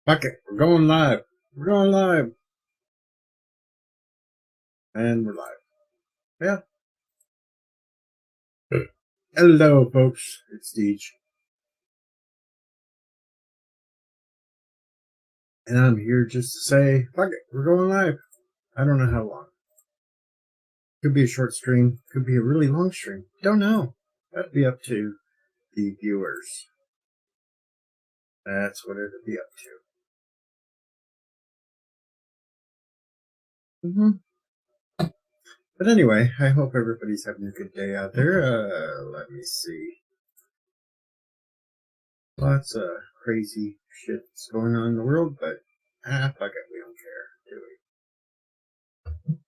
Fuck it. We're going live. We're going live. And we're live. Yeah. Hello, folks. It's Deej. And I'm here just to say, fuck it. We're going live. I don't know how long. Could be a short stream. Could be a really long stream. Don't know. That'd be up to the viewers. That's what it'd be up to. But anyway, I hope everybody's having a good day out there. Let me see. Lots of crazy shit that's going on in the world, but fuck it, we don't care, do we?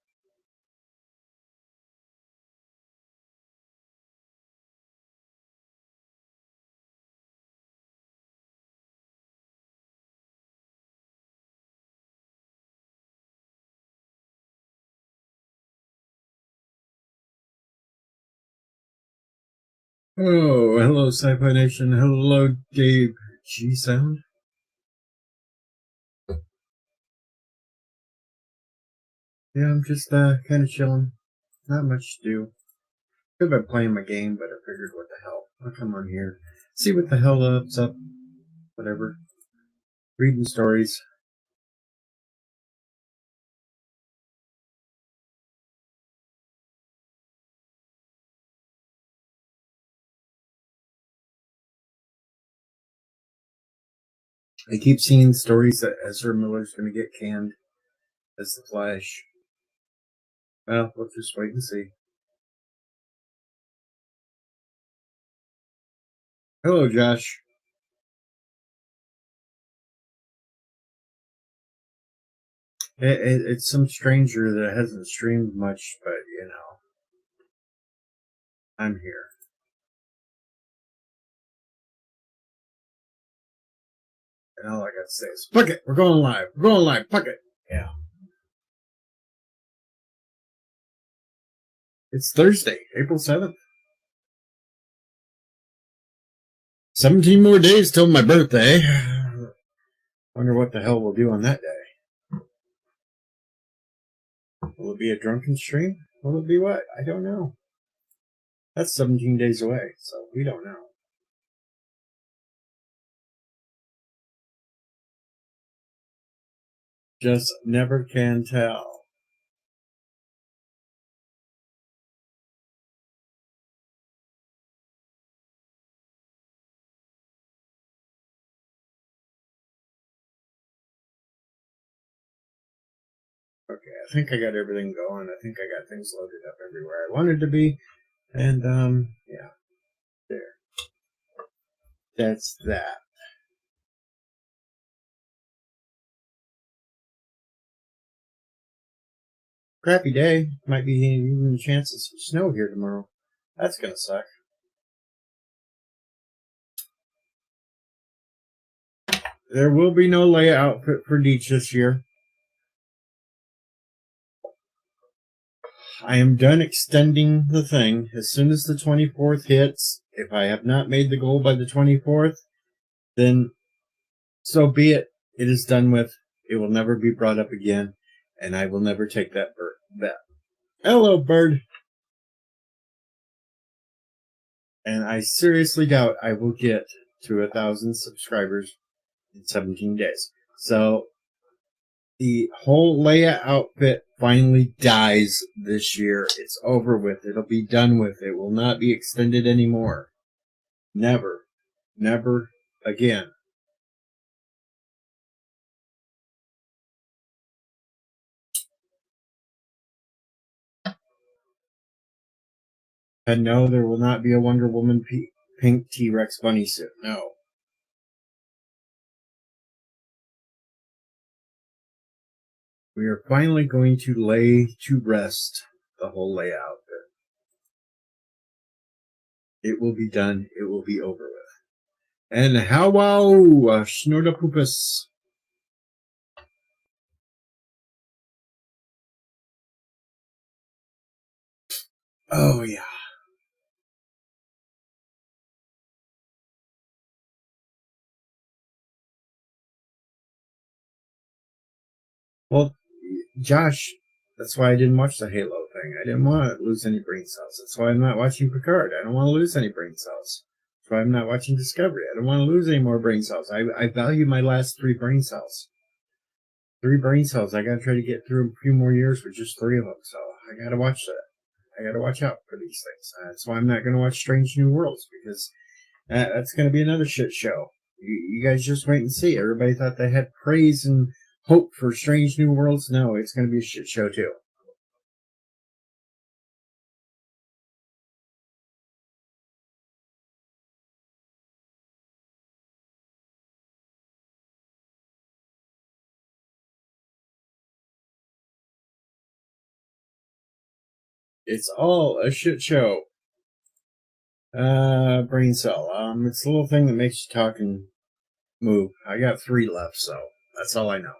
Oh, hello, Sci-Fi Nation. Hello, Dave G Sound. Yeah, I'm just kind of chilling. Not much to do. Could have been playing my game, but I figured, what the hell? I'll come on here, see what the hell up's up. Whatever. Reading stories. I keep seeing stories that Ezra Miller's going to get canned as the Flash. Well, we'll just wait and see. Hello, Josh. It's some stranger that hasn't streamed much, but you know, I'm here. And all I got to say is, fuck it, we're going live. We're going live. Fuck it. Yeah. It's Thursday, April 7th. 17 more days till my birthday. Wonder what the hell we'll do on that day. Will it be a drunken stream? Will it be what? I don't know. That's 17 days away, so we don't know. Just never can tell. Okay, I think I got everything going. I think I got things loaded up everywhere I wanted to be. And, yeah. There. That's that. Crappy day. Might be even chances of snow here tomorrow. That's gonna suck. There will be no Leia outfit for Deech this year. I am done extending the thing. As soon as the 24th hits, if I have not made the goal by the 24th, then so be it. It is done with. It will never be brought up again, and I will never take that bet. Hello, bird. And I seriously doubt I will get to 1,000 subscribers in 17 days. So the whole Leia outfit finally dies this year. It's over with. It'll be done with. It will not be extended anymore. Never. Never again. And no, there will not be a Wonder Woman pink T-Rex bunny suit. No. We are finally going to lay to rest the whole Leia outfit. It will be done. It will be over with. And how wow, Snordapoopus. Oh, yeah. Well, Josh, that's why I didn't watch the Halo thing. I didn't want to lose any brain cells. That's why I'm not watching Picard. I don't want to lose any brain cells. That's why I'm not watching Discovery. I don't want to lose any more brain cells. I value my last 3 brain cells. 3 brain cells. I got to try to get through a few more years with just 3 of them. So I got to watch that. I got to watch out for these things. That's why I'm not going to watch Strange New Worlds, because that's going to be another shit show. You guys just wait and see. Everybody thought they had praise and hope for Strange New Worlds. No, it's going to be a shit show too. It's all a shit show. Brain cell. It's the little thing that makes you talk and move. I got 3 left, so that's all I know.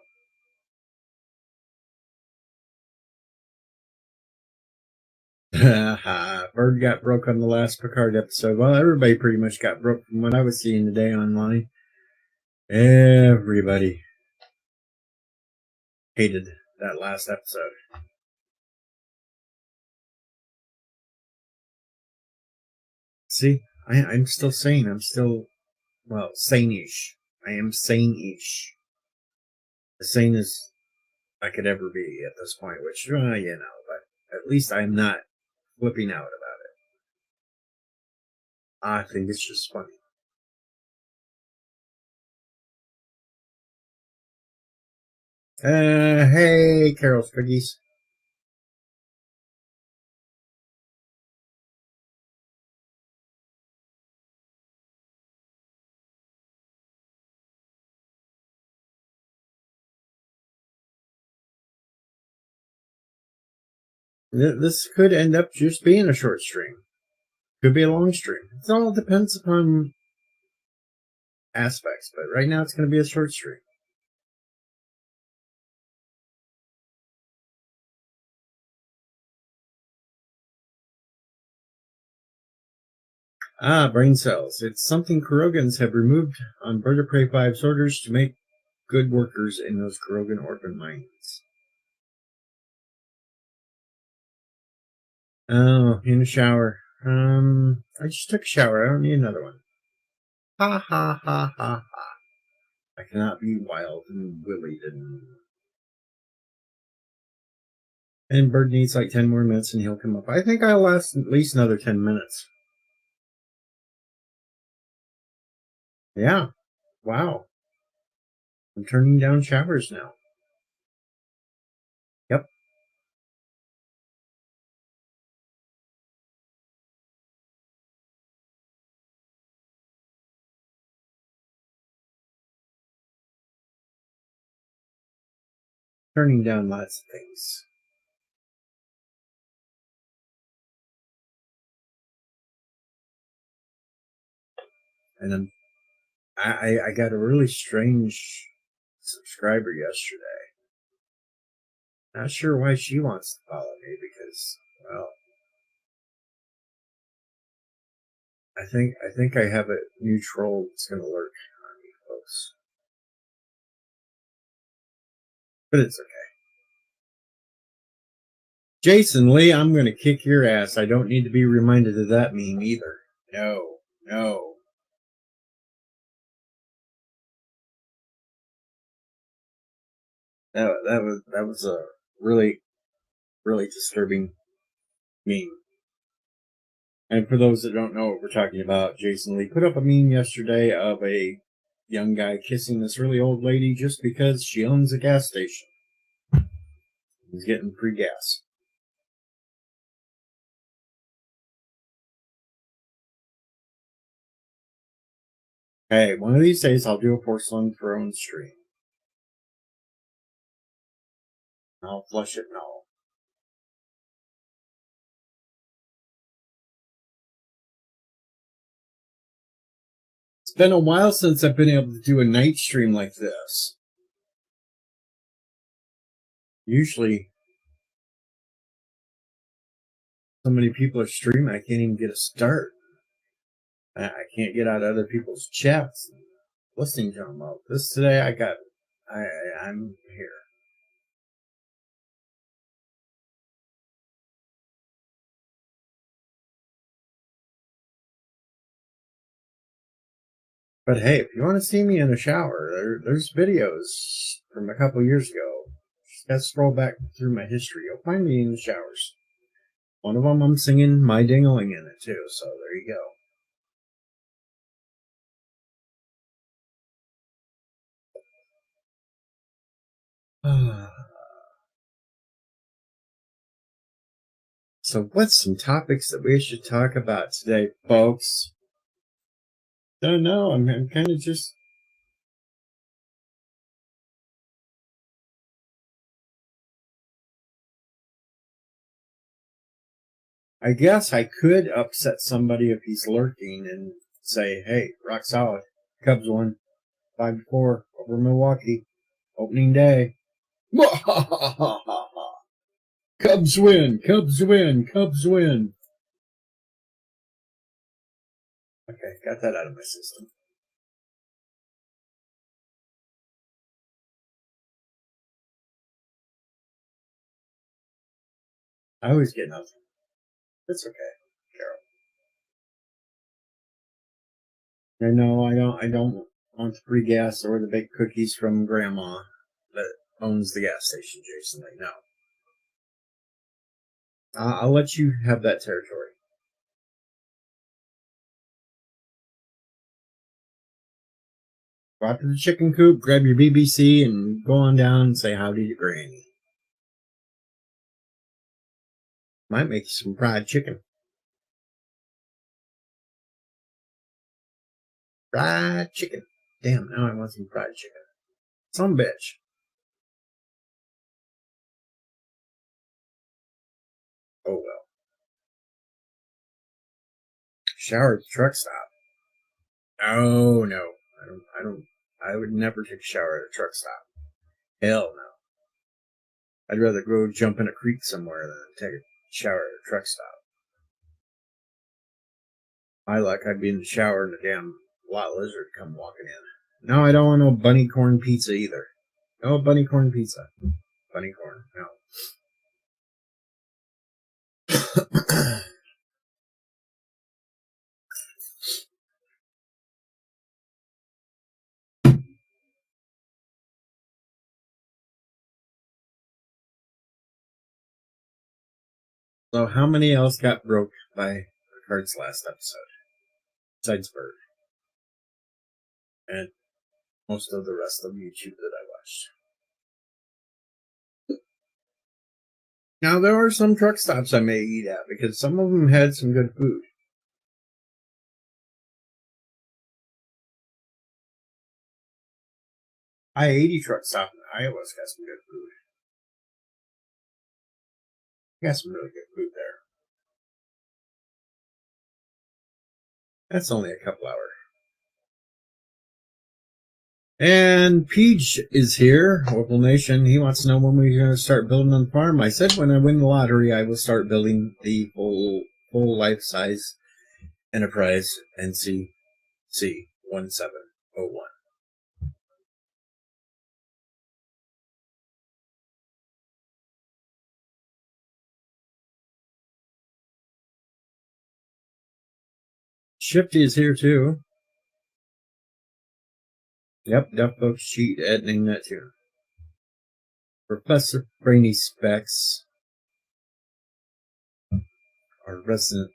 Bird got broke on the last Picard episode. Well, everybody pretty much got broke from what I was seeing today online. Everybody hated that last episode. See, I'm still sane. I'm still, well, sane-ish. I am sane-ish. As sane as I could ever be at this point, which, but at least I'm not flipping out about it. I think it's just funny. Hey, Carol's Piggies. This could end up just being a short stream. Could be a long stream. It all depends upon aspects, but right now it's going to be a short stream. Brain cells. It's something Kurogans have removed on Bird of Prey 5's orders to make good workers in those Kurogan orphan mines. Oh, in the shower. I just took a shower. I don't need another one. Ha ha ha ha ha. I cannot be wild and willied and Bird needs like 10 more minutes and he'll come up. I think I'll last at least another 10 minutes. Yeah. Wow. I'm turning down showers now. Yep. Turning down lots of things. And then I got a really strange subscriber yesterday. Not sure why she wants to follow me because, well, I think I have a new troll that's gonna lurk on me, folks. But it's okay. Jason Lee, I'm gonna kick your ass. I don't need to be reminded of that meme either. No, no. That was a really, really disturbing meme. And for those that don't know what we're talking about, Jason Lee put up a meme yesterday of a young guy kissing this really old lady just because she owns a gas station. He's getting free gas. Hey, one of these days I'll do a porcelain throne stream. I'll flush it and all. It's been a while since I've been able to do a night stream like this. Usually, so many people are streaming, I can't even get a start. I can't get out of other people's chats listening to them. Well, this today, I'm here. But hey, if you want to see me in a shower, there's videos from a couple years ago. Just gotta scroll back through my history. You'll find me in the showers. One of them, I'm singing My Dingling in it too. So there you go. So what's some topics that we should talk about today, folks? Don't know. I'm kind of just. I guess I could upset somebody if he's lurking and say, "Hey, rock solid, Cubs won 5-4 over Milwaukee, opening day." Cubs win! Cubs win! Cubs win! Okay, got that out of my system. I always get nothing. It's okay, Carol. I know I don't. I don't want the free gas or the baked cookies from Grandma that owns the gas station, Jason. I know. I'll let you have that territory. Go out to the chicken coop, grab your BBC, and go on down and say howdy to Granny. Might make you some fried chicken. Fried chicken. Damn, now I want some fried chicken. Some bitch. Oh well. Shower at the truck stop. Oh no. I would never take a shower at a truck stop. Hell no. I'd rather go jump in a creek somewhere than take a shower at a truck stop. I like I'd be in the shower and a damn lot lizard come walking in. No, I don't want no bunny corn pizza either. No bunny corn pizza. Bunny corn, no. So how many else got broke by Cards last episode? Besides Bird. And most of the rest of YouTube that I watched. Now there are some truck stops I may eat at because some of them had some good food. I-80 truck stop in Iowa's got some good food. Got some really good food there. That's only a couple hours. And Peach is here, Local Nation. He wants to know when we're going to start building on the farm. I said when I win the lottery, I will start building the full life-size Enterprise NC C1701. Shifty is here too. Yep, Duff Folks cheat editing that too. Professor Brainy Specs, our resident.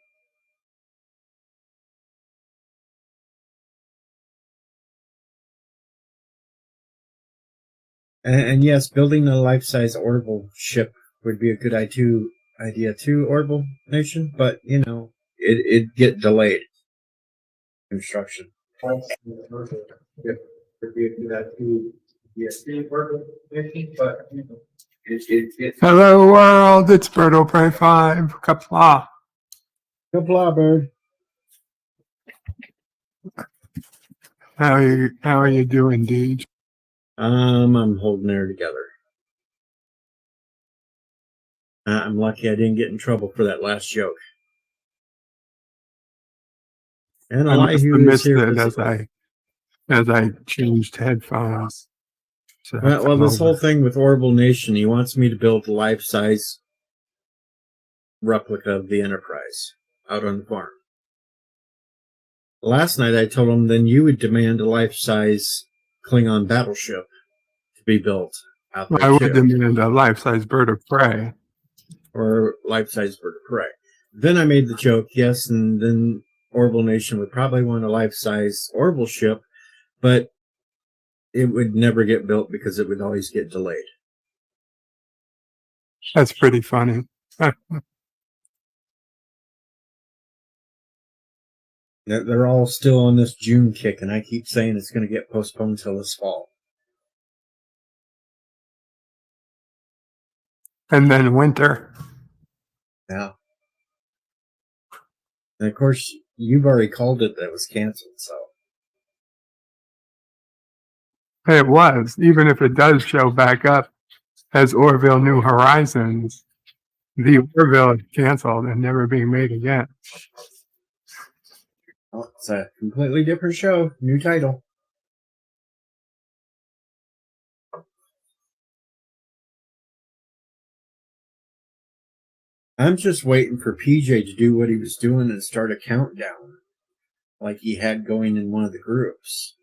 And yes, building a life-size Orbital ship would be a good idea too, Orbital Nation, but you know, it'd get delayed. Construction. But Hello world, it's Berto Pray 5, Kapla. Kapla, bird. How are you doing, Deej? I'm holding there together. I'm lucky I didn't get in trouble for that last joke. And I must have Elihu is missed here it as I changed headphones. So well, this whole thing with Orbital Nation, he wants me to build a life-size replica of the Enterprise out on the farm. Last night I told him then you would demand a life-size Klingon battleship to be built out there I would too, demand a life-size bird of prey. or life-size bird of prey. Then I made the joke, yes, and then Orville Nation would probably want a life-size Orville ship, but it would never get built because it would always get delayed. That's pretty funny. They're all still on this June kick, and I keep saying it's going to get postponed till this fall. And then winter. Yeah. And of course, you've already called it that it was canceled, so. It was. Even if it does show back up as Orville New Horizons, the Orville is canceled and never being made again. Oh, it's a completely different show. New title. I'm just waiting for PJ to do what he was doing and start a countdown like he had going in one of the groups.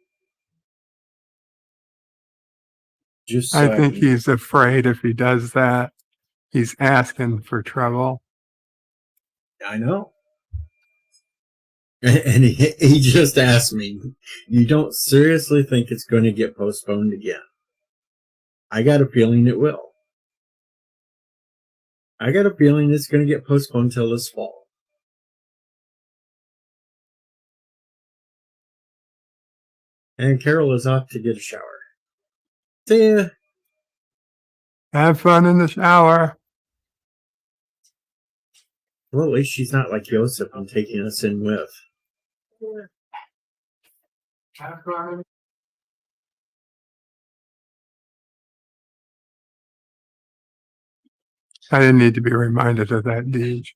Just so I think he's afraid if he does that, he's asking for trouble. I know. And he just asked me, you don't seriously think it's going to get postponed again? I got a feeling it will. I got a feeling it's going to get postponed till this fall. And Carol is off to get a shower. See ya. Have fun in the shower. Well, at least she's not like Joseph and taking us in with. Have fun. I didn't need to be reminded of that deed.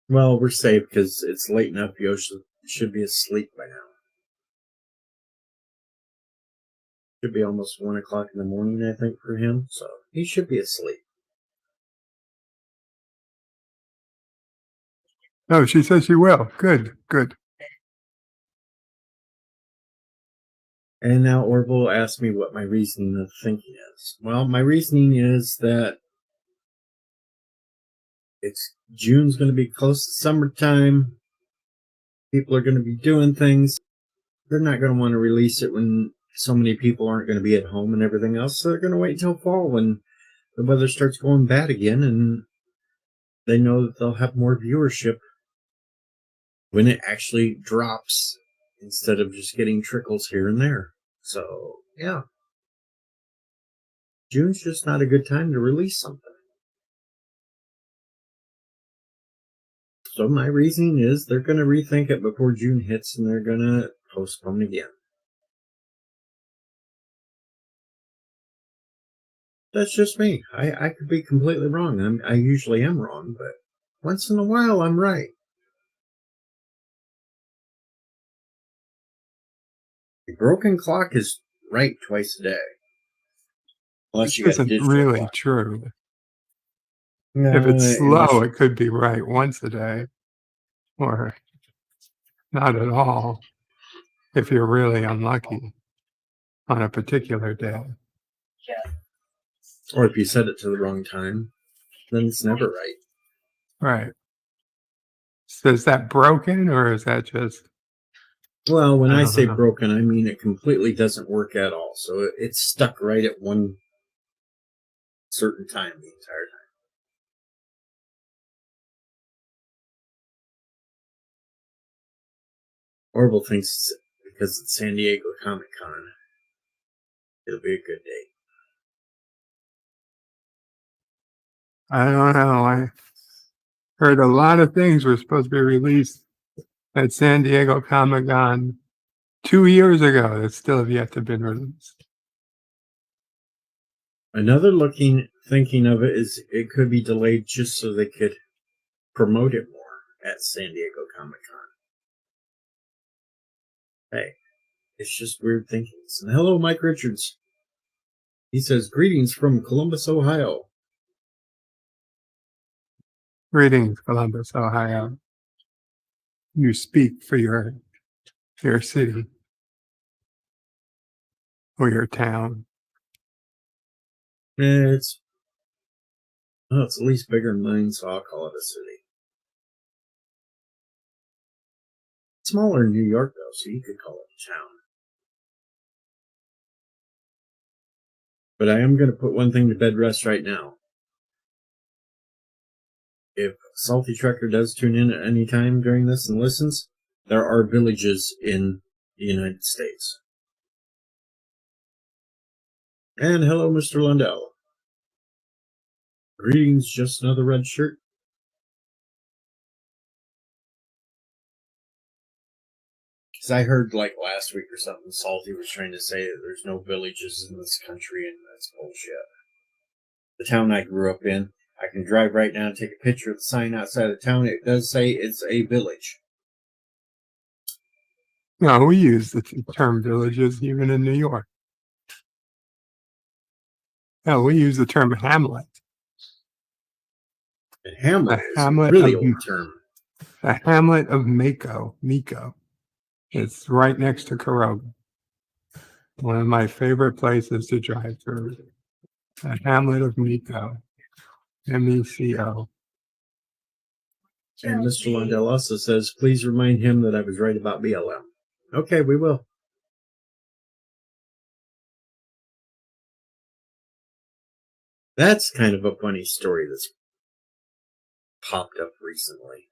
Well, we're safe because it's late enough. Yoshi should be asleep by now. Should be almost 1 o'clock in the morning, I think, for him. So he should be asleep. No, she says she will. Good, good. And now Orville asked me what my reasoning of thinking is. Well, my reasoning is that June's going to be close to summertime. People are going to be doing things. They're not going to want to release it when so many people aren't going to be at home and everything else. So they're going to wait until fall when the weather starts going bad again, and they know that they'll have more viewership when it actually drops instead of just getting trickles here and there. So, yeah. June's just not a good time to release something. So my reasoning is they're going to rethink it before June hits and they're going to postpone again. That's just me. I could be completely wrong. I usually am wrong, but once in a while I'm right. A broken clock is right twice a day. Unless you This got a isn't digital really clock. true. No, If it's slow, unless, it could be right once a day, or not at all if you're really unlucky on a particular day. or if you set it to the wrong time, then it's never right. Right. So is that broken, or is that just... Well, when I say know. broken, I mean it completely doesn't work at all. So it's stuck right at one certain time the entire time. Orville thinks because it's San Diego Comic Con, it'll be a good day. I don't know. I heard a lot of things were supposed to be released at San Diego Comic-Con 2 years ago that still have yet to have been released. Another thinking of it is it could be delayed just so they could promote it more at San Diego Comic Con. Hey, it's just weird thinking. And hello, Mike Richards. He says, greetings from Columbus, Ohio. Greetings, Columbus, Ohio. You speak for your city or your town. It's at least bigger than mine, so I'll call it a city. Smaller than New York, though, so you could call it a town. But I am going to put one thing to bed rest right now. If Salty Trucker does tune in at any time during this and listens, there are villages in the United States. And hello, Mr. Lundell. Greetings, just another red shirt. Because I heard like last week or something, Salty was trying to say that there's no villages in this country, and that's bullshit. The town I grew up in, I can drive right now and take a picture of the sign outside of the town. It does say it's a village. No, we use the term villages even in New York. No, we use the term hamlet. And Hamlet The is hamlet a really of- old term. The hamlet of Miko. It's right next to Karoga. One of my favorite places to drive through. The hamlet of Miko. MECO. And Mr. Lundell also says, please remind him that I was right about BLM. Okay, we will. That's kind of a funny story that's popped up recently.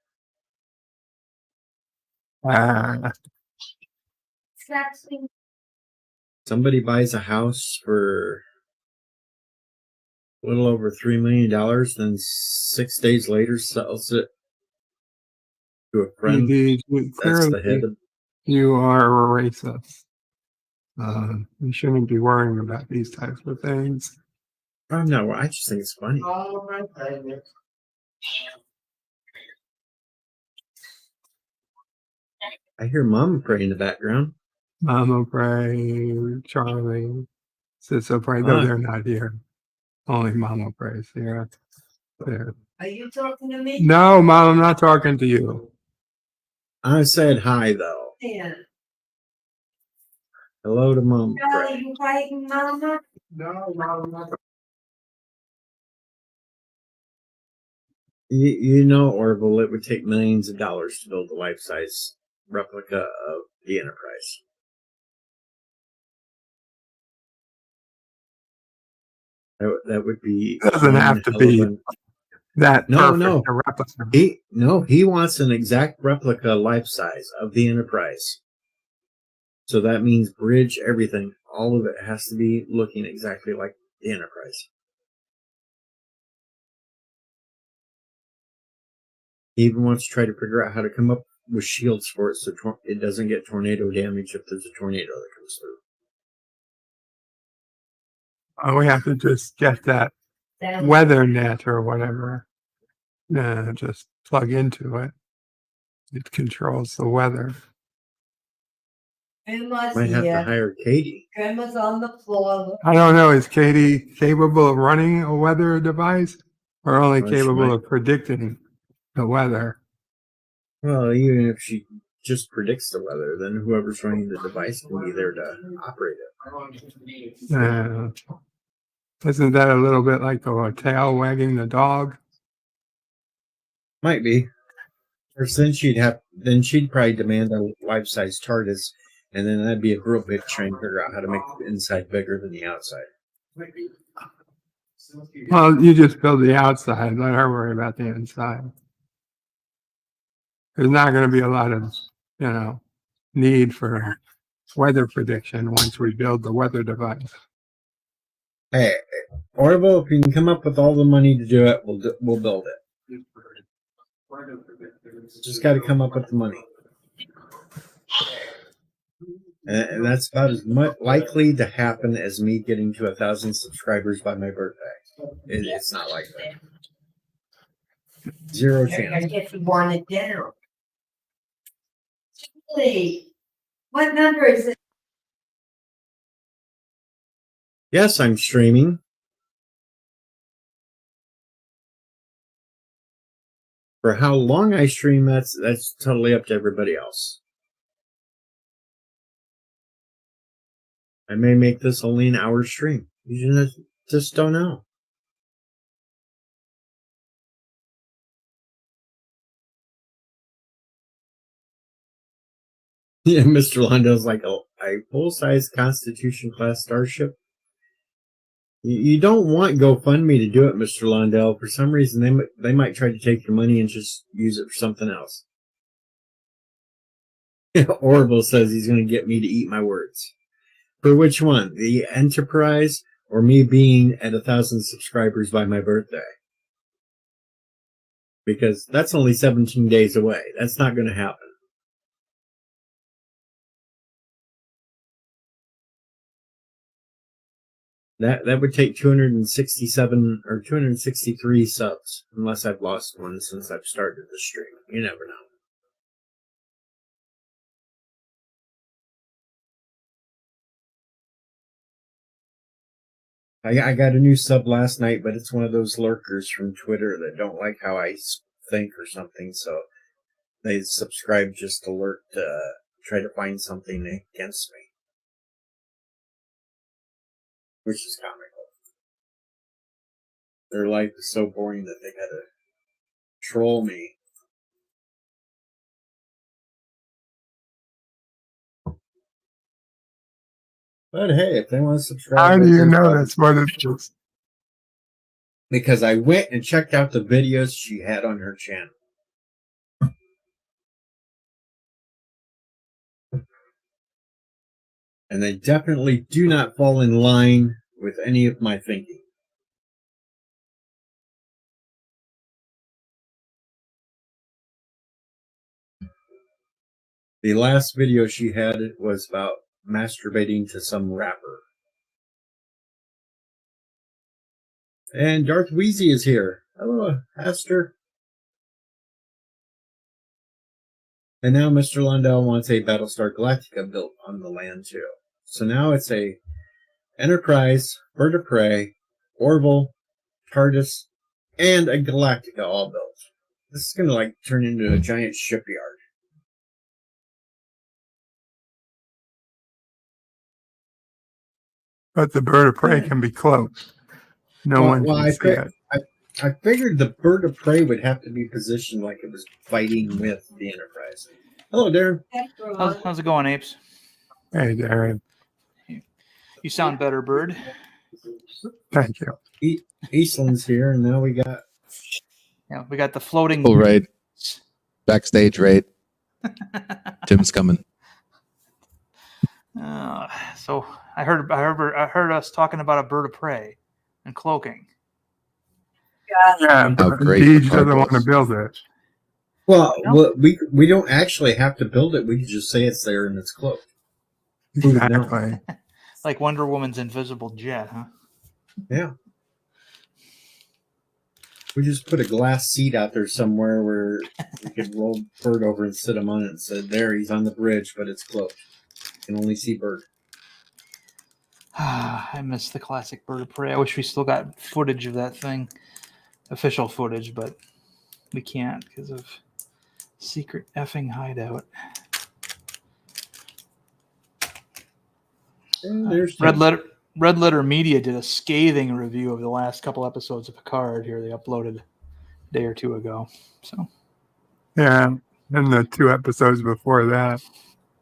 Somebody buys a house for a little over $3 million, then 6 days later sells it to a friend. Indeed, That's the head of. you are a racist. You shouldn't be worrying about these types of things. Oh no, I just think it's funny. I hear Mama pray in the background. Mama pray, Charlie, Sister pray, though they're not here. Only Mama prays here. There. Are you talking to me? No, Mom, I'm not talking to you. I said hi though. Yeah. Hello to Mama Are pray. you fighting, Mama? No, Mom, I'm not. You know, Orville, it would take millions of dollars to build a life-size replica of the Enterprise. That would be. Doesn't have to be that No, perfect no. a replica. He wants an exact replica life-size of the Enterprise. So that means bridge, everything. All of it has to be looking exactly like the Enterprise. He even wants to try to figure out how to come up with shields for it so it doesn't get tornado damage if there's a tornado that comes through. We have to just get that weather net or whatever. Just plug into it. It controls the weather. Grandma's Might have to here. hire Katie. Grandma's on the floor. I don't know. Is Katie capable of running a weather device or only Well, she capable might. of predicting the weather? Well, even if she just predicts the weather, then whoever's running the device can be there to operate it. Isn't that a little bit like a tail wagging the dog? Might be. Or then she'd probably demand a life-size TARDIS, and then that'd be a real big trying to figure out how to make the inside bigger than the outside. Well, you just build the outside. Let her worry about the inside. There's not going to be a lot of, need for weather prediction once we build the weather device. Hey, Orville, if you can come up with all the money to do it, we'll build it. Just got to come up with the money. And that's about as much likely to happen as me getting to 1,000 subscribers by my birthday. It's not like that. Zero chance. If you want it down. Julie, what number is it? Yes, I'm streaming. For how long I stream, that's totally up to everybody else. I may make this only an hour stream. You just don't know. Yeah, Mr. Londo's like a full-size Constitution class starship. You don't want GoFundMe to do it, Mr. Londell. For some reason, they might try to take your money and just use it for something else. Orville says he's going to get me to eat my words. For which one? The Enterprise or me being at 1,000 subscribers by my birthday? Because that's only 17 days away. That's not going to happen. That would take 267 or 263 subs, unless I've lost one since I've started the stream. You never know. I got a new sub last night, but it's one of those lurkers from Twitter that don't like how I think or something, so they subscribe just to lurk to try to find something against me. Which is comical. Their life is so boring that they gotta troll me. But hey, if they want to subscribe... How do you know that's what it is? Because I went and checked out the videos she had on her channel. And they definitely do not fall in line with any of my thinking. The last video she had was about masturbating to some rapper. And Darth Wheezy is here. Hello, Aster. And now Mr. Lundell wants a Battlestar Galactica built on the land too. So now it's a Enterprise, Bird of Prey, Orville, TARDIS, and a Galactica all built. This is going to turn into a giant shipyard. But the bird of prey can be close. No one can see it. I figured the Bird of Prey would have to be positioned like it was fighting with the Enterprise. Hello, Darren. How's it going, Apes? Hey, Darren. You sound better, Bird. Thank you. Eastland's here, and now we got... Yeah, we got the floating... Oh, right. Backstage, right? Tim's coming. So I heard us talking about a bird of prey and cloaking. Yeah, but great Deej the doesn't card want to was. build it. Well, we don't actually have to build it. We can just say it's there and it's cloaked. Exactly. Like Wonder Woman's invisible jet, huh? Yeah. We just put a glass seat out there somewhere where we could roll Bird over and sit him on it and said, there, he's on the bridge, but it's cloaked. You can only see Bird. I miss the classic bird of prey. I wish we still got footage of that thing, official footage, but we can't because of secret effing hideout. And there's Red Letter Media did a scathing review of the last couple episodes of Picard here. They uploaded a day or two ago. So Yeah, and the 2 episodes before that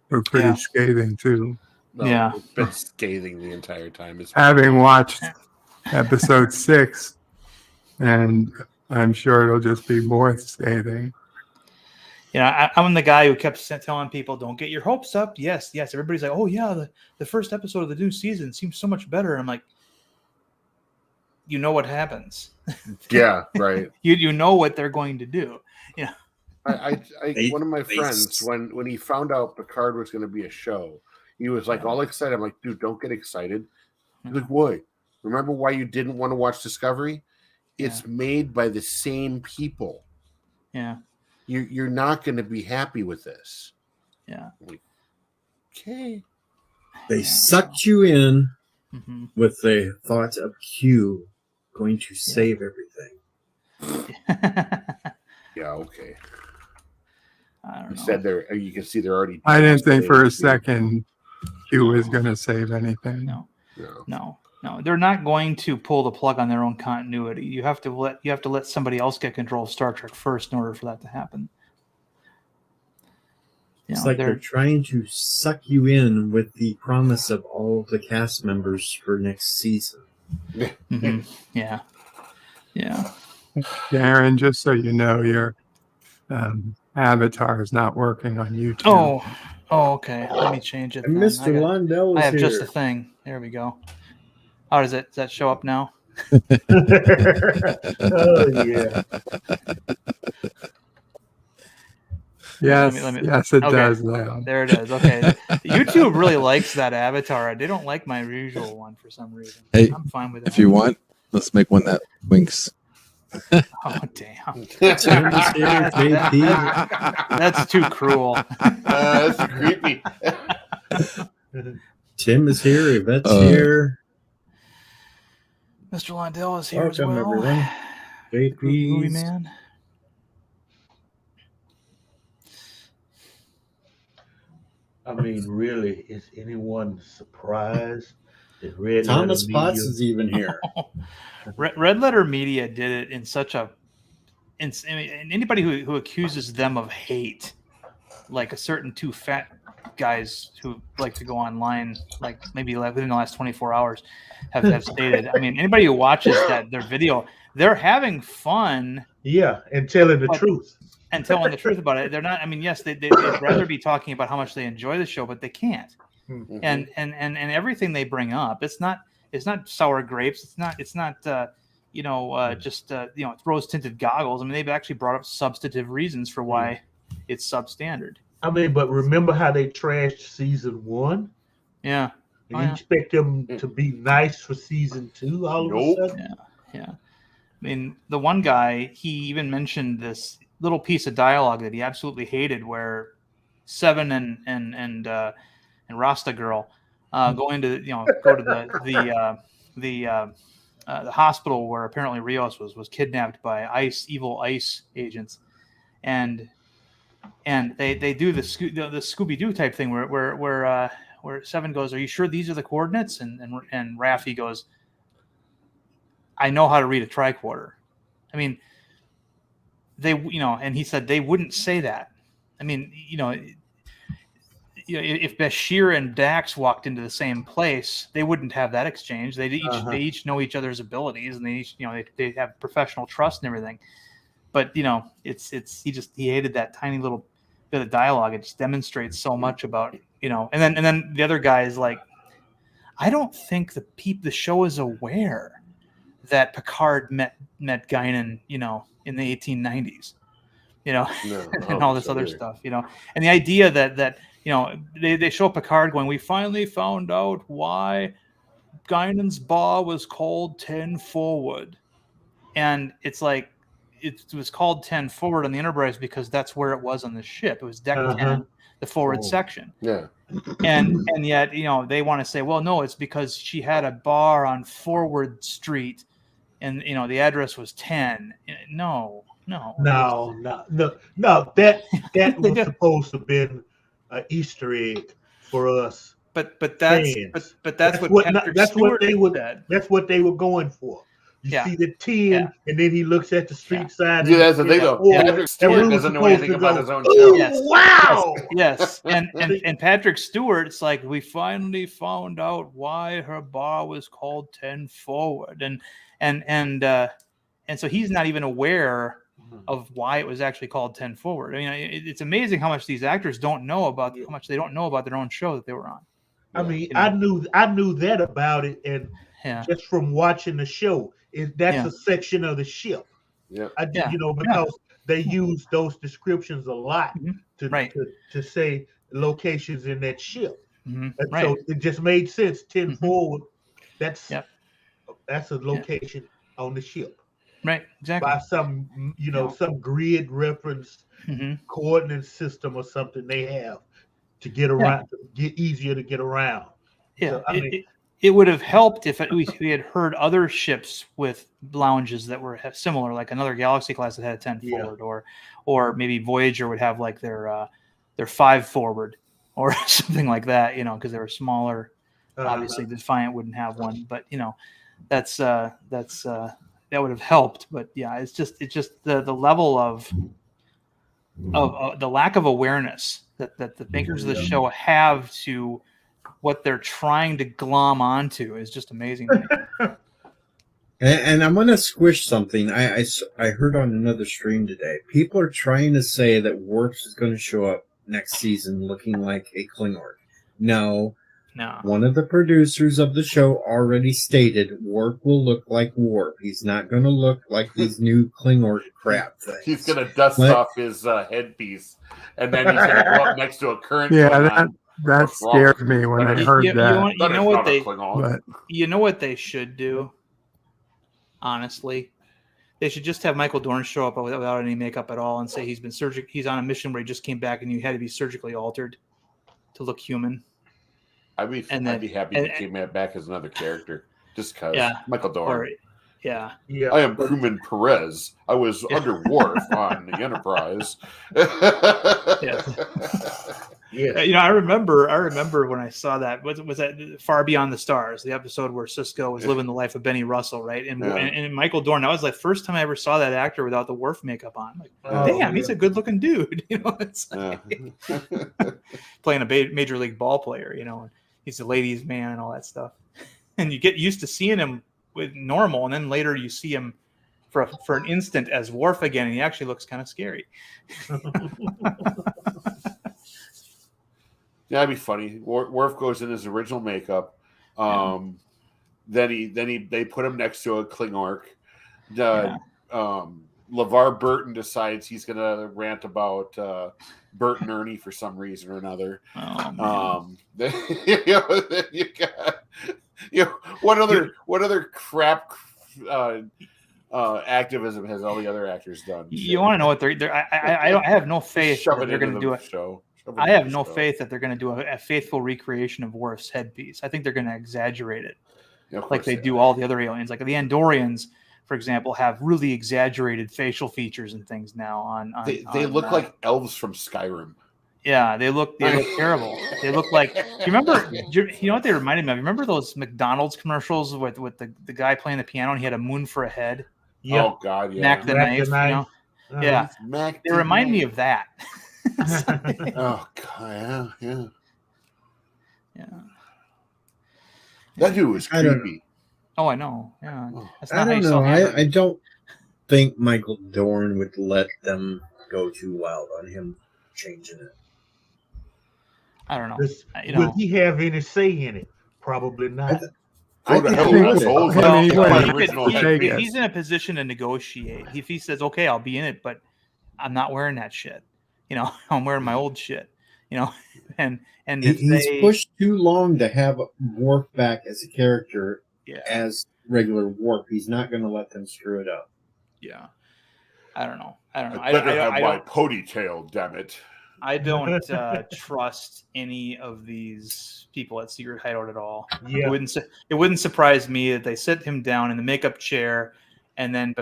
were pretty Yeah. scathing too. No, Yeah. it's been scathing the entire time. Having watched episode 6, and I'm sure it'll just be more scathing. I'm the guy who kept telling people, don't get your hopes up. Yes. Everybody's like, oh, yeah, the first episode of the new season seems so much better. I'm like, you know what happens. Yeah, right. You know what they're going to do. Yeah. One of my friends, when he found out Picard was going to be a show, he was like all excited. I'm like, dude, don't get excited. He's like, why? Remember why you didn't want to watch Discovery? It's made by the same people. Yeah. You're not going to be happy with this. Yeah. Like, okay. They sucked you in Mm-hmm. with the thought of Q going to save everything. Yeah, okay. I don't You know. said there. You can see they're already. I didn't think for a devastated. second Q was going to save anything. No. No. No, they're not going to pull the plug on their own continuity. You have to let somebody else get control of Star Trek first in order for that to happen. It's like they're trying to suck you in with the promise of all the cast members for next season. Mhm. Yeah. Darren, just so you know, your avatar is not working on YouTube. Oh, okay. Let me change it. And Then. Mr. Lundell I is have here. just the thing. There we go. Oh, does that show up now? Oh yeah. Yes, Let me- yes, it okay. does now. There it is. Okay. YouTube really likes that avatar. They don't like my usual one for some reason. Hey, I'm fine with that. If you want, let's make one that winks. Oh, damn. Tim is here, JP. That's too cruel. That's creepy. Tim is here. Yvette's Uh, here. Mr. Lundell is here as Welcome, well. everyone. Movie JP's. man. I mean, really, is anyone surprised that Red Thomas Letter Potts Media- is even here. Red Letter Media did it in such a. I mean, anybody who accuses them of hate, like a certain two fat guys who like to go online, like maybe within the last 24 hours, have stated. I mean, anybody who watches their video, they're having fun. Yeah, and telling the But- truth. And telling the truth about it. They're not. I mean, yes, they'd rather be talking about how much they enjoy the show, but they can't. Mhm. And everything they bring up, it's not sour grapes. It's not just rose tinted goggles. I mean, they've actually brought up substantive reasons for why it's substandard. I mean, but remember how they trashed season 1? Yeah. And Oh, you yeah. expect them to be nice for season 2 all Nope. of a sudden? Yeah. I mean, the one guy, he even mentioned this little piece of dialogue that he absolutely hated, where Seven and Rasta Girl go to the hospital where apparently Rios was kidnapped by evil ICE agents, and they do the Scooby Doo type thing where Seven goes, "Are you sure these are the coordinates?" And Raffi goes, "I know how to read a tricorder." I mean, and he said they wouldn't say that. I mean, if Bashir and Dax walked into the same place, they wouldn't have that exchange. They each know each other's abilities, and they each they have professional trust and everything. But he hated that tiny little bit of dialogue. It just demonstrates so much about and then the other guy is like, I don't think the show is aware that Picard met Guinan, in the 1890s, No, and all this other stuff, and the idea that they show Picard going, we finally found out why Guinan's bar was called 10 forward, and it's like it was called 10 forward on the Enterprise because that's where it was on the ship. It was deck 10, the forward section. Yeah. And yet, they want to say, well, no, it's because she had a bar on Forward Street, and the address was 10. No. No. That was supposed to have been an Easter egg for us. But that's fans. but that's what Patrick Stewart said. That's what they were going for. You see the 10, and then he looks at the street side. Yeah, that's the thing though. Patrick Stewart doesn't know anything about his own show. Yes. Wow. Yes. And Patrick Stewart, it's like, we finally found out why her bar was called 10 forward. And so he's not even aware of why it was actually called 10 forward. I mean, it's amazing how much these actors don't know about how their own show that they were on. I mean, I knew that about it, and just from watching the show, that's a section of the ship. Yeah, because they use those descriptions a lot to say locations in that ship. And so it just made sense. 10 forward, that's a location on the ship. Right, exactly. By some some grid reference coordinate system or something they have to get around, to get easier to get around. Yeah, So, it would have helped if we had heard other ships with lounges that were similar, like another Galaxy class that had a 10 forward, or maybe Voyager would have like their 5 forward or something like that, because they were smaller. Obviously, Defiant wouldn't have one, but that would have helped. But yeah, it's just the level of the lack of awareness that the makers of the show have to what they're trying to glom onto is just amazing to me. And I'm going to squish something. I heard on another stream today. People are trying to say that Worf is going to show up next season looking like a Klingon. No. One of the producers of the show already stated Worf will look like Worf. He's not going to look like these new Klingon crap things. He's going to dust off his headpiece, and then he's going to go up next to a current Klingon. That scared me when I heard that. You know what they should do? Honestly, they should just have Michael Dorn show up without any makeup at all and say he's on a mission where he just came back and you had to be surgically altered to look human. I'd be happy if he came back as another character, just because. Yeah, Michael Dorn. Yeah. I am Crewman Perez. I was under Worf on the Enterprise. Yeah. I remember when I saw that. Was that Far Beyond the Stars, the episode where Sisko was living the life of Benny Russell, right? And Michael Dorn. That was the first time I ever saw that actor without the Worf makeup on. Damn, he's a good-looking dude. It's playing a major league ball player. He's a ladies' man and all that stuff. And you get used to seeing him with normal, and then later you see him for an instant as Worf again, and he actually looks kind of scary. Yeah, that'd be funny. Worf goes in his original makeup. Then they put him next to a Klingon. LeVar Burton decides he's going to rant about Bert and Ernie for some reason or another. You got, what other crap activism has all the other actors done? You want to know what I have no faith that they're going to do it. I have no faith that they're going to do a faithful recreation of Worf's headpiece. I think they're going to exaggerate it, like they do all the other aliens. Like the Andorians, for example, have really exaggerated facial features and things now. They look like elves from Skyrim. Yeah, they look terrible. They look like you know what they reminded me of? You remember those McDonald's commercials with the guy playing the piano and he had a moon for a head? Yeah. Oh God, yeah. Mac the knife. Yeah. They remind me of that. Oh God, yeah. That dude was creepy. Oh, I know. Yeah, I don't know. I don't think Michael Dorn would let them go too wild on him changing it. I don't know. Will he have any say in it? Probably not. He's in a position to negotiate. If he says, "Okay, I'll be in it, but I'm not wearing that shit," I'm wearing my old shit. And he's pushed too long to have Worf back as a character as regular Worf. He's not going to let them screw it up. Yeah, I don't know. I better have my ponytail, damn it. I don't trust any of these people at Secret Hideout at all. Yeah. It wouldn't surprise me that they sit him down in the makeup chair, and then by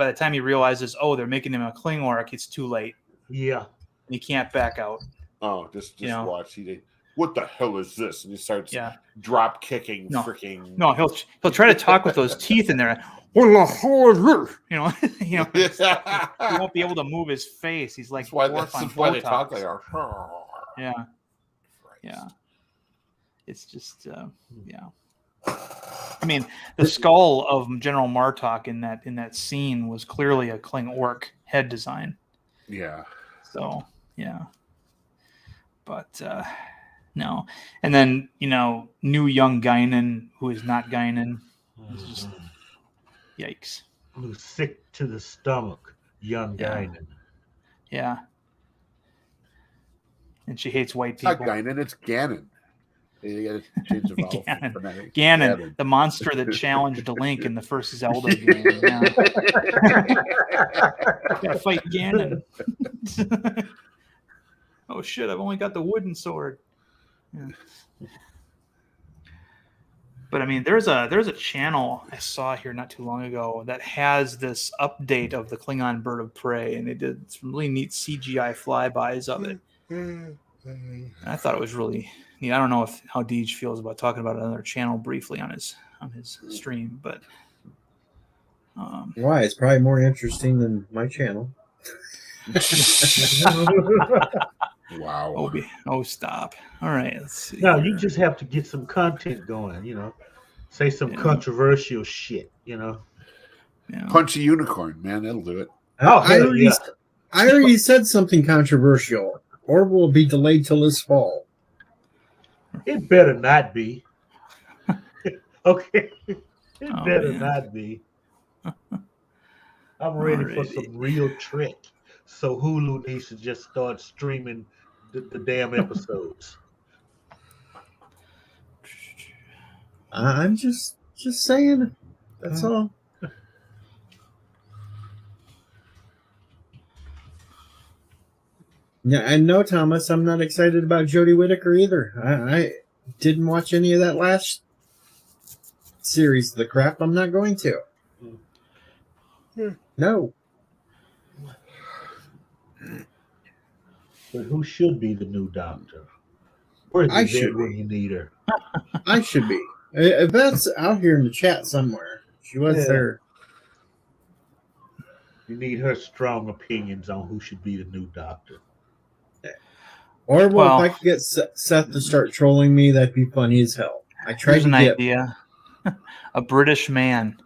the time he realizes, they're making him a Klingon, it's too late. Yeah, and he can't back out. Oh, just watch. What the hell is this? And he starts drop kicking freaking. No, he'll try to talk with those teeth in there. What the hell is this? He won't be able to move his face. He's like that's why they talk like Yeah. It's just I mean, the skull of General Martok in that scene was clearly a Kling-Orc head design. Yeah. So but no. And then new young Guinan who is not Guinan. It's just yikes. Who's sick to the stomach, young Guinan. Yeah. And she hates white people. It's not Guinan, it's Ganon. You got to change the vowel. Ganon, the monster that challenged Link in the first Zelda game. Yeah. Gotta fight Ganon. Oh shit! I've only got the wooden sword. Yeah. But I mean, there's a channel I saw here not too long ago that has this update of the Klingon bird of prey, and they did some really neat CGI flybys of it. And I thought it was really neat. I don't know how Deej feels about talking about another channel briefly on his stream, but why? It's probably more interesting than my channel. Wow. Oh, stop. All right, let's see. No, here. you just have to get some content going, Say some controversial shit, Yeah. Punch a unicorn, man. That'll do it. I already said something controversial. Orb will be delayed till this fall. It better not be. Okay. It Oh, better man. not be. I'm ready for Alrighty. some real trick. So Hulu needs to just start streaming the damn episodes. I'm just saying. That's all. Yeah, and no, Thomas, I'm not excited about Jodie Whittaker either. I didn't watch any of that last series. The crap. I'm not going to. No. But who should be the new doctor? Where's I the should when be. you need her? I should be. Yvette's out here in the chat somewhere. She was there. You need her strong opinions on who should be the new doctor. Or Well, if I could get Seth to start trolling me, that'd be funny as hell. I tried Here's to an get idea. A British man.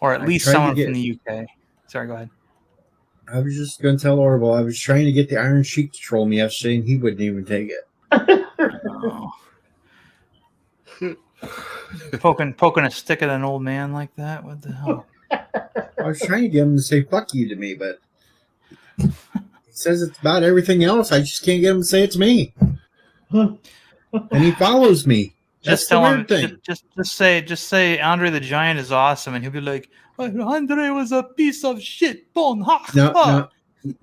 Or at least tried to someone get- from the UK. Sorry, go ahead. I was just going to tell Orville, I was trying to get the Iron Sheik to troll me yesterday, and he wouldn't even take it. Oh. Poking a stick at an old man like that? What the hell? I was trying to get him to say fuck you to me, but he says it's about everything else. I just can't get him to say it to me. And he follows me. That's Just the tell weird him. thing. Just say Andre the Giant is awesome, and he'll be like, Andre was a piece of shit. Bone. Ha, ha.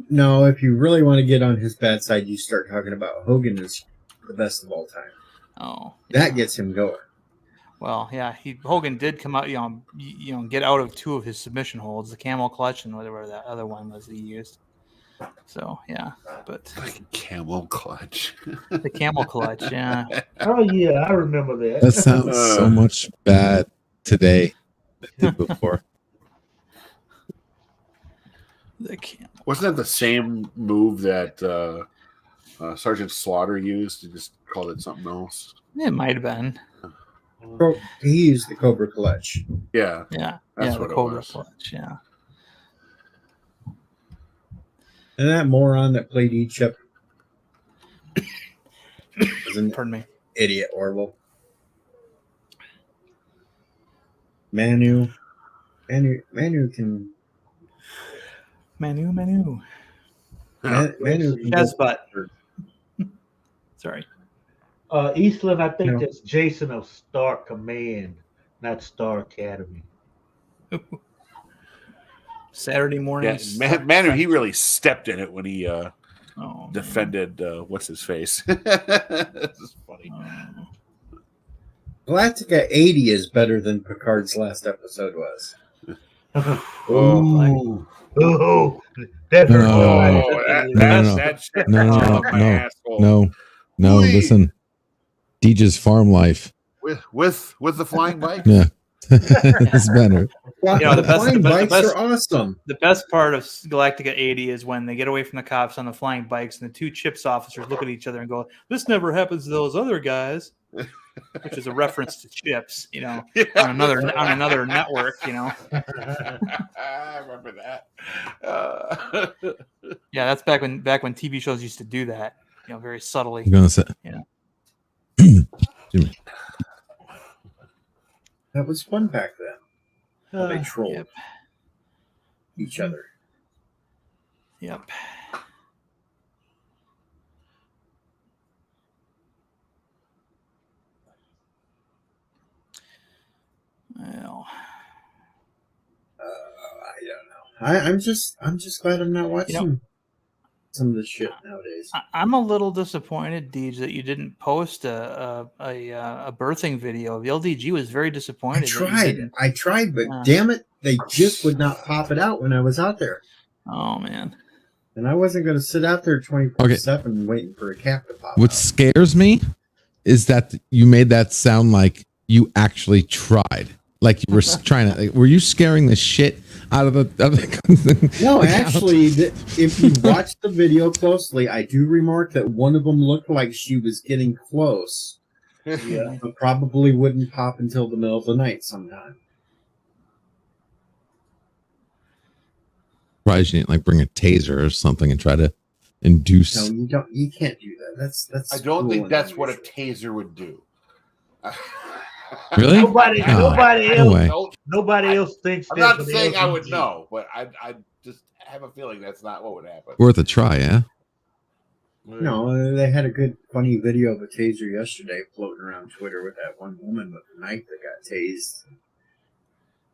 No, if you really want to get on his bad side, you start talking about Hogan is the best of all time. Oh, That gets him going. well, yeah. Hogan did come out, get out of two of his submission holds, the camel clutch and whatever that other one was that he used. So yeah, but Like camel clutch. the camel clutch, yeah. Oh yeah, I remember that. That sounds so much bad today than before. The camel. Wasn't that the same move that Sergeant Slaughter used? He just called it something else. It might have been. He used the Cobra Clutch. Yeah. Yeah, That's the what it Cobra was. clutch, yeah. And that moron that played Egypt was an Pardon me. idiot, Orville. Manu can Manu. Manu can Yes, go but for- sorry. Eastland, I think No. that's Jason of Star Command, not Star Academy. Saturday Yeah, mornings. Manu, he really stepped in it when he Oh, defended what's his face. This is funny. man. Galactica 80 is better than Picard's last episode was. Oh, Oh, that hurt. No. That's No, my asshole. No, Whee! listen. Deej's farm life. With the flying bike. Yeah. It's better. The best- flying the bikes best- are awesome. The best part of Galactica 80 is when they get away from the cops on the flying bikes and the two CHIPS officers look at each other and go, "This never happens to those other guys," which is a reference to CHIPS, on another network, I remember that. Yeah, that's back when TV shows used to do that, very subtly. I'm gonna say. Yeah. Excuse me. That was fun back then. How they trolled Yep. each other. Yep. Well, I don't know. I'm just glad I'm not watching some of the shit nowadays. I'm a little disappointed, Deej, that you didn't post a birthing video. The LDG was very disappointed. I tried, but damn it, they just would not pop it out when I was out there. Oh man! And I wasn't going to sit out there 24/7 waiting for a cap to pop. What out. scares me is that you made that sound like you actually tried, like you were trying to. Like, were you scaring the shit out of the No, actually, if you watch the video closely, I do remark that one of them looked like she was getting close. Yeah, but probably wouldn't pop until the middle of the night sometime. Surprised you didn't like bring a taser or something and try to induce. No, you don't. You can't do that. That's. I don't cruel think and that's what a unusual. taser would do. Really? Nobody No way. else thinks I'm that. not for saying the I would LPG. know, but I just have a feeling that's not what would happen. Worth a try, yeah. No, they had a good, funny video of a taser yesterday floating around Twitter with that one woman with a knife that got tased.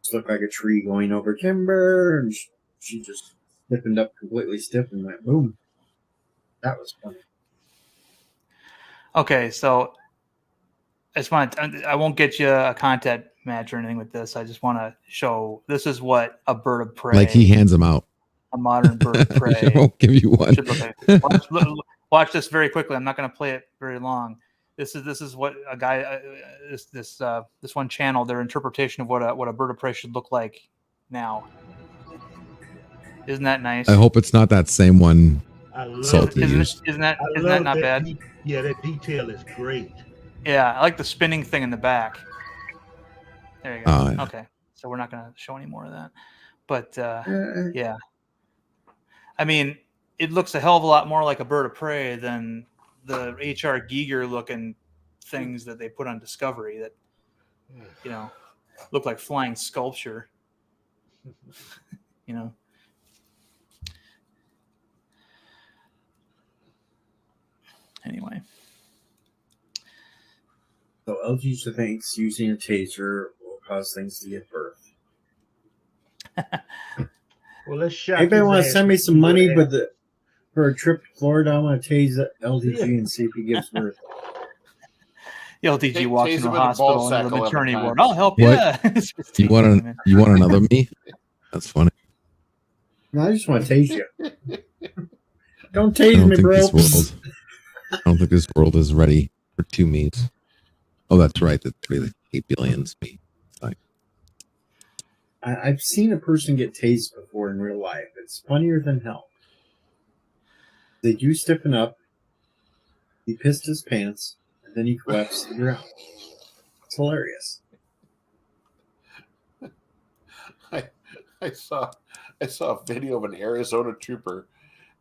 It looked like a tree going over timber, and she just stiffened up, completely stiff, and went boom. That was funny. Okay, so I won't get you a content match or anything with this. I just want to show this is what a bird of prey, Like he hands them out. a modern bird of prey, I won't give you one. should look like. Watch this very quickly. I'm not going to play it very long. This is what a guy this one channel, their interpretation of what a bird of prey should look like now. Isn't that nice? I hope it's not that same one. I love Salty. it. Isn't that not bad? Yeah, that detail is great. Yeah, I like the spinning thing in the back. There you go. Oh, yeah. Okay, so we're not going to show any more of that. But yeah, I mean, it looks a hell of a lot more like a bird of prey than the H.R. Giger looking things that they put on Discovery that, you know, look like flying sculpture. You know. Anyway. So LG thinks using a taser will cause things to give birth. Well, let's shock. Anybody his want to ass send me with some money bird for a trip to Florida? I want to tase LDG and see if he gives birth. LTG walks tase into him the in a hospital ball sack into the 11 maternity times. ward. I'll help you. What? You want another me? That's funny. No, I just want to tase you. Don't I tase don't me, think bro. I don't think this world is ready for two me's. Oh, that's right. The 8 billions me. Like, I've seen a person get tased before in real life. It's funnier than hell. They do stiffen up. He pissed his pants, and then he collapsed to the ground. It's hilarious. I saw a video of an Arizona trooper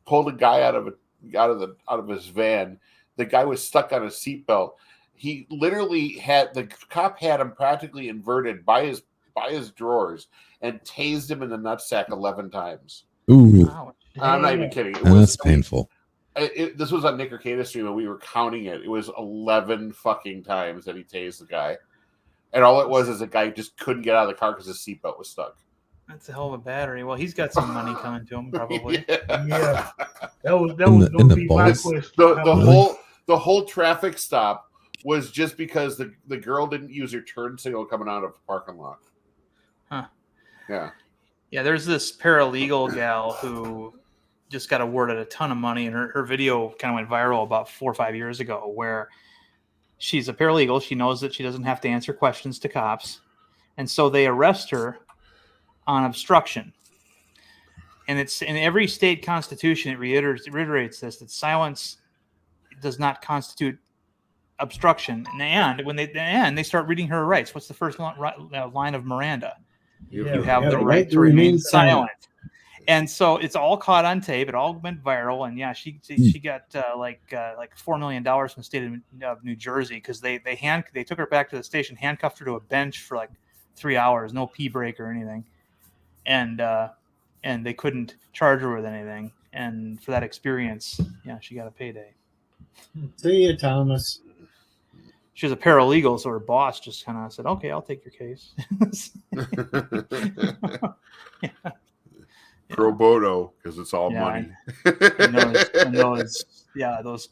pulled a guy out of his van. The guy was stuck on a seatbelt. He literally the cop had him practically inverted by his drawers and tased him in the nutsack 11 times. ooh, Wow. I'm not even kidding. that's painful. This was on Nick Arcada stream and we were counting it. It was 11 fucking times that he tased the guy. And all it was is the guy just couldn't get out of the car because his seatbelt was stuck. That's a hell of a battery. Well, he's got some money coming to him, probably. Yeah, that was In going the to be my balls? question. The whole traffic stop was just because the girl didn't use her turn signal coming out of the parking lot. Huh. Yeah. Yeah, there's this paralegal gal who just got awarded a ton of money, and her video kind of went viral about 4 or 5 years ago, where she's a paralegal. She knows that she doesn't have to answer questions to cops, and so they arrest her on obstruction. And it's in every state constitution, it reiterates this, that silence does not constitute obstruction. And when they start reading her rights, what's the first line of Miranda? You have the right to remain silent. And so it's all caught on tape. It all went viral. And yeah, she got like $4 million from the state of New Jersey because they took her back to the station, handcuffed her to a bench for like 3 hours, no pee break or anything, and they couldn't charge her with anything. And for that experience, yeah, she got a payday. See you, Thomas. She was a paralegal, so her boss just kind of said, "Okay, I'll take your case." Yeah. Pro bono, because it's all money.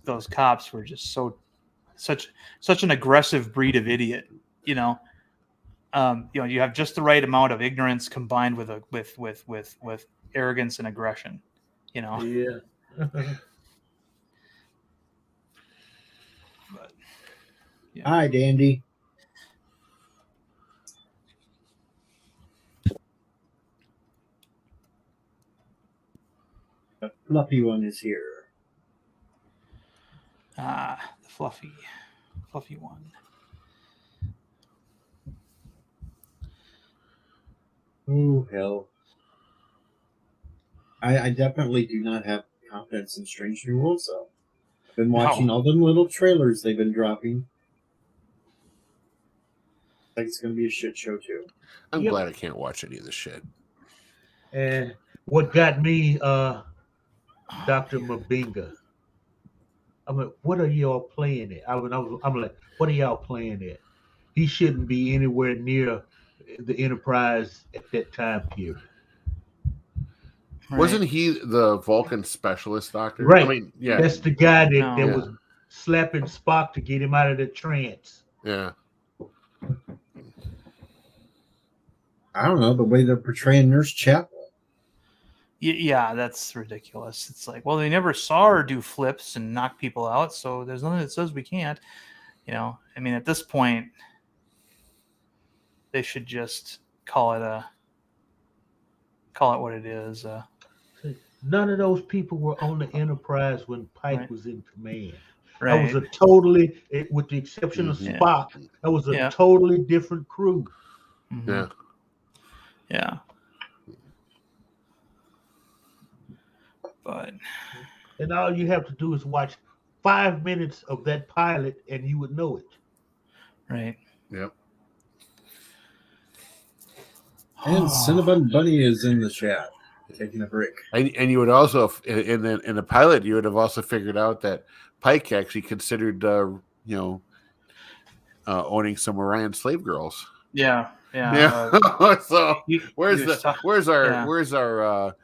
Those cops were just such an aggressive breed of idiot. You know, you have just the right amount of ignorance combined with arrogance and aggression. You know. Yeah. But, yeah. Hi, Dandy. The fluffy one is here. The fluffy one. Oh, hell. I definitely do not have confidence in Strange New Worlds, though. I've been watching all them little trailers they've been dropping. I think it's going to be a shit show, too. I'm glad I can't watch any of this shit. And what got me, Dr. Mabinga, I'm like, what are y'all playing at? I'm like, what are y'all playing at? He shouldn't be anywhere near the Enterprise at that time period. Right. Wasn't he the Vulcan specialist doctor? Right. I mean, yeah. That's the guy that was slapping Spock to get him out of the trance. Yeah. I don't know, the way they're portraying Nurse Chapel. Yeah, that's ridiculous. It's like, well, they never saw her do flips and knock people out, so there's nothing that says we can't. You know, I mean, at this point, they should just call it what it is. None of those people were on the Enterprise when Pike was in command. Right. That was a totally, with the exception of Spock, that was a totally different crew. Mm-hmm. Yeah. Yeah. But. And all you have to do is watch 5 minutes of that pilot and you would know it. Right. Yep. And Cinnabon Bunny is in the chat, taking a break. And you would also, in the pilot, you would have also figured out that Pike actually considered, owning some Orion slave girls. Yeah. So where's our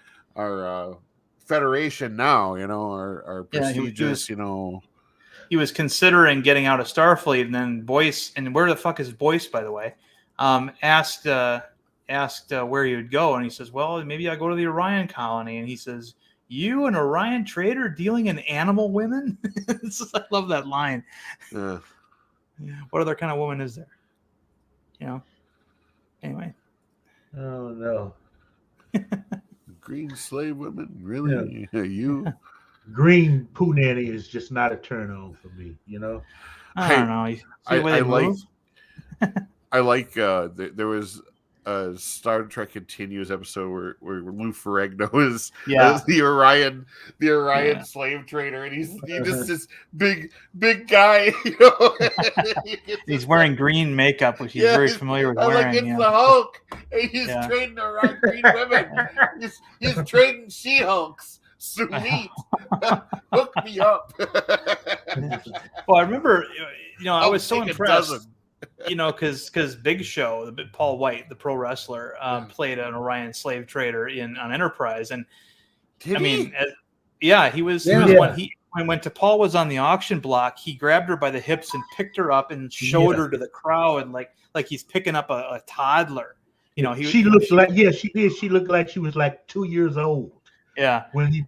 Federation now? You know, our prestigious. He was considering getting out of Starfleet, and then Boyce, and where the fuck is Boyce, by the way? Asked where he would go, and he says, well, maybe I'll go to the Orion colony. And he says, you, an Orion trader, dealing in animal women? I love that line. Yeah. What other kind of woman is there? You know? Anyway. Oh, no. Green slave women? Really? Yeah. You? Green poo nanny is just not a turn on for me, you know? I don't know. I like there was a Star Trek Continues episode where Lou Ferrigno is the Orion slave trader, and he's just this big guy, you know. He's wearing green makeup, which he's very familiar with wearing. Like it's the Hulk, and he's trading around green women. He's trading She-Hulks. Sweet, hook me up. Well, I remember, I was so impressed. Because Big Show, Paul White, the pro wrestler, played an Orion slave trader on Enterprise, and he was. When T'Pol was on the auction block, he grabbed her by the hips and picked her up and showed her to the crowd, and like he's picking up a toddler. She looked like she did. She looked like she was like 2 years old. Yeah, he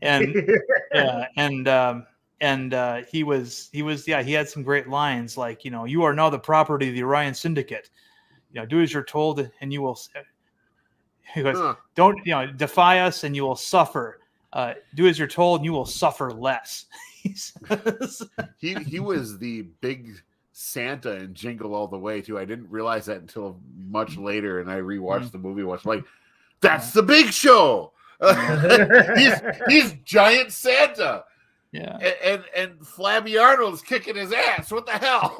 had some great lines like, you are now the property of the Orion Syndicate. Do as you're told and you will. He goes, don't defy us and you will suffer. Do as you're told and you will suffer less. He was the big Santa in Jingle All the Way too. I didn't realize that until much later, and I rewatched the movie. Like, that's the Big Show. he's giant Santa. Yeah. And Flabby Arnold's kicking his ass. What the hell?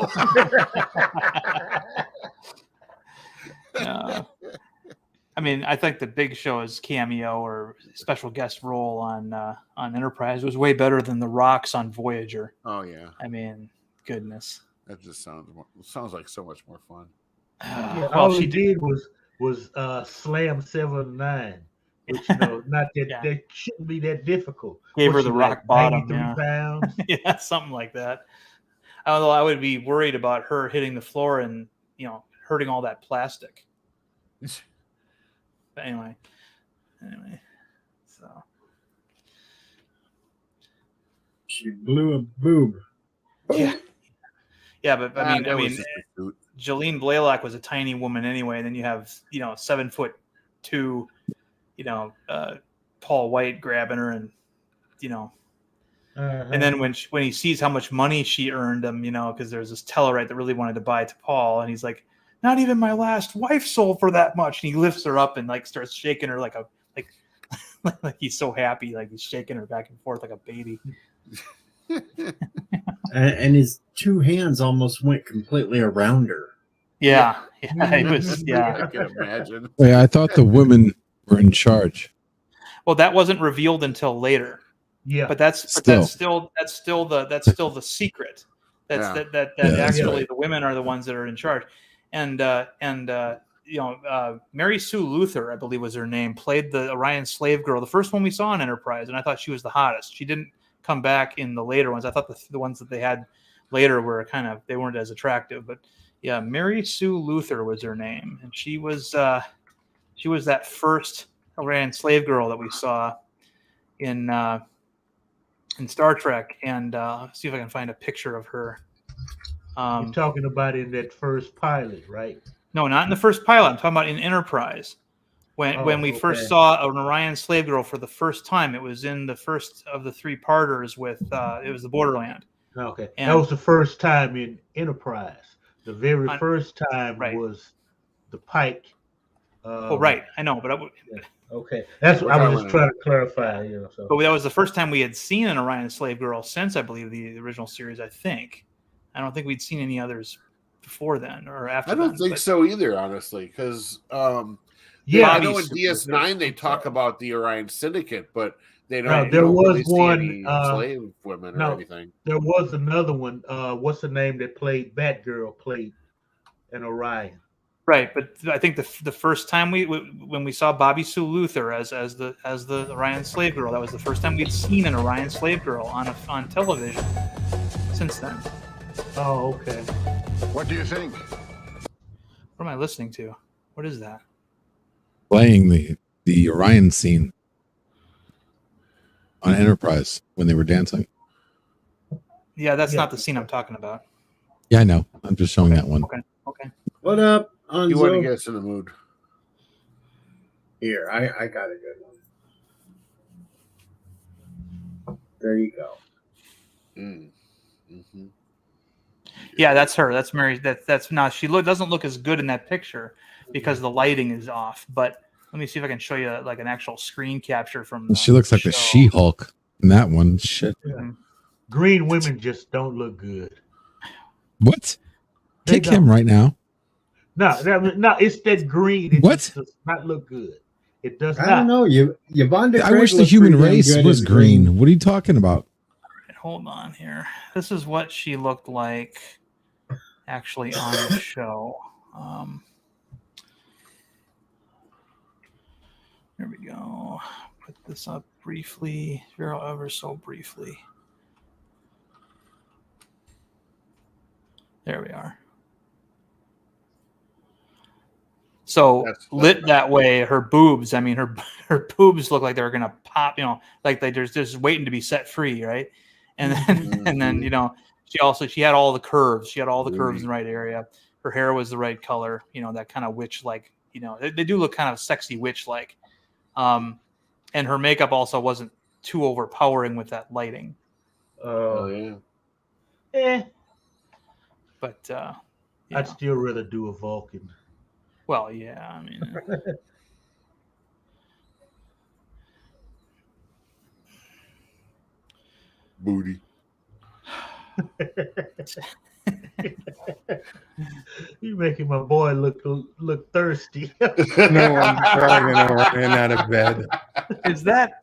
I mean, I think the Big Show's cameo or special guest role on Enterprise was way better than The Rock's on Voyager. Oh yeah. I mean, goodness. That just sounds like so much more fun. All she did was slam 7-9. Which not that that shouldn't be that difficult. Gave her What's the she, rock bottom. 93 Yeah. pounds. Yeah, something like that. Although I would be worried about her hitting the floor and hurting all that plastic. But anyway, so she blew a boob. Yeah, but I mean, was just a suit. Jolene Blaylock was a tiny woman anyway. And then you have 7'2", Paul White grabbing her, and and then when he sees how much money she earned him, because there's this Telluride that really wanted to buy to Paul, and he's like, not even my last wife sold for that much. And he lifts her up and like starts shaking her like he's so happy, like he's shaking her back and forth like a baby. And his two hands almost went completely around her. Yeah, it was. Yeah, I can imagine. Wait, I thought the women were in charge. Well, that wasn't revealed until later. Yeah, but that's still the secret. That actually the women are the ones that are in charge, and Mary Sue Luther, I believe was her name, played the Orion slave girl, the first one we saw in Enterprise, and I thought she was the hottest. She didn't come back in the later ones. I thought the ones that they had later were they weren't as attractive, but yeah, Mary Sue Luther was her name, and she was that first Orion slave girl that we saw in Star Trek, and see if I can find a picture of her. You're talking about in that first pilot, right? No, not in the first pilot. I'm talking about in Enterprise. When we first saw an Orion slave girl for the first time, it was in the first of the three parters with it was the Borderland. Okay, and that was the first time in Enterprise. The very first time was the Pike. Right, I know, but okay, that's what I was just trying to clarify. So. But that was the first time we had seen an Orion slave girl since, I believe, the original series. I don't think we'd seen any others before then or after. I don't think so either, honestly, because I know in DS9 they talk about the Orion Syndicate, but they don't. There was really one slave women or anything. There was another one. What's the name that played Batgirl? Played an Orion. Right, but I think the first time when we saw Bobby Sue Luther as the Orion slave girl, that was the first time we'd seen an Orion slave girl on television. Since then. Oh, okay. What do you think? What am I listening to? What is that? Playing the Orion scene on Enterprise when they were dancing. Yeah, that's not the scene I'm talking about. Yeah, I know. I'm just showing that one. Okay. What up, Anzo? You want to get us in the mood? Here, I got a good one. There you go. Mm-hmm. Yeah, that's her. That's Mary. That's not. She doesn't look as good in that picture because the lighting is off. But let me see if I can show you like an actual screen capture from. She looks like the She-Hulk in that one. Shit. Yeah. Green women just don't look good. What? Kick him right now. No, it's that green. It just does not look good. It does not. I don't know. Yvonne I wish the human race was green. What are you talking about? Hold on here. This is what she looked like actually on the show. Here we go. Put this up briefly, ever so briefly. There we are. So lit that way, her boobs. I mean, her boobs look like they're gonna pop. Like they're just waiting to be set free, right? And then she had all the curves. She had all the curves in the right area. Her hair was the right color. That kind of witch-like. They do look kind of sexy witch-like. And her makeup also wasn't too overpowering with that lighting. Oh yeah. But I'd still rather do a Vulcan. Well, yeah. I mean. Booty. You're making my boy look thirsty. No one's probably gonna run out of bed. Is that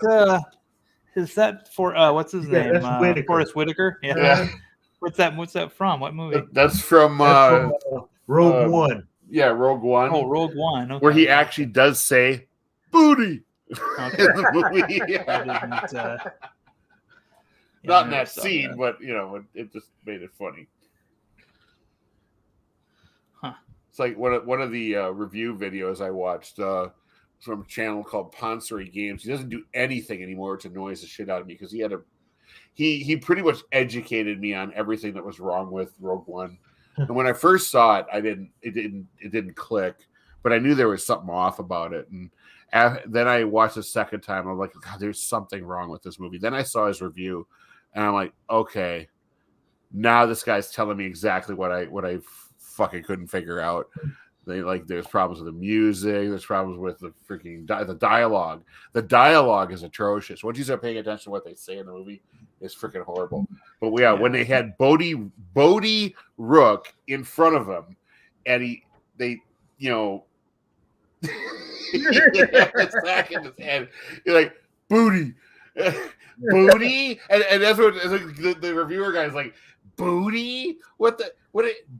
for what's his name? That's Whitaker. Forrest Whitaker. Yeah. What's that from? What movie? That's from Rogue One. Yeah, Rogue One. Oh, Rogue One. Okay. Where he actually does say booty. Okay. in the movie. I didn't, Not I in never that saw scene, that. but it just made it funny. Huh. It's like one of the review videos I watched from a channel called Poncery Games. He doesn't do anything anymore, which annoys the shit out of me because he pretty much educated me on everything that was wrong with Rogue One. And when I first saw it, it didn't click, but I knew there was something off about it. And then I watched the second time. I'm like, God, there's something wrong with this movie. Then I saw his review, and I'm like, okay, now this guy's telling me exactly what I fucking couldn't figure out. There's problems with the music. There's problems with the freaking the dialogue. The dialogue is atrocious. Once you start paying attention to what they say in the movie, it's freaking horrible. But yeah, when they had Bodhi Rook in front of him, and they he had the sack in his head, you're like, booty, booty, and that's what the reviewer guy's like, booty, what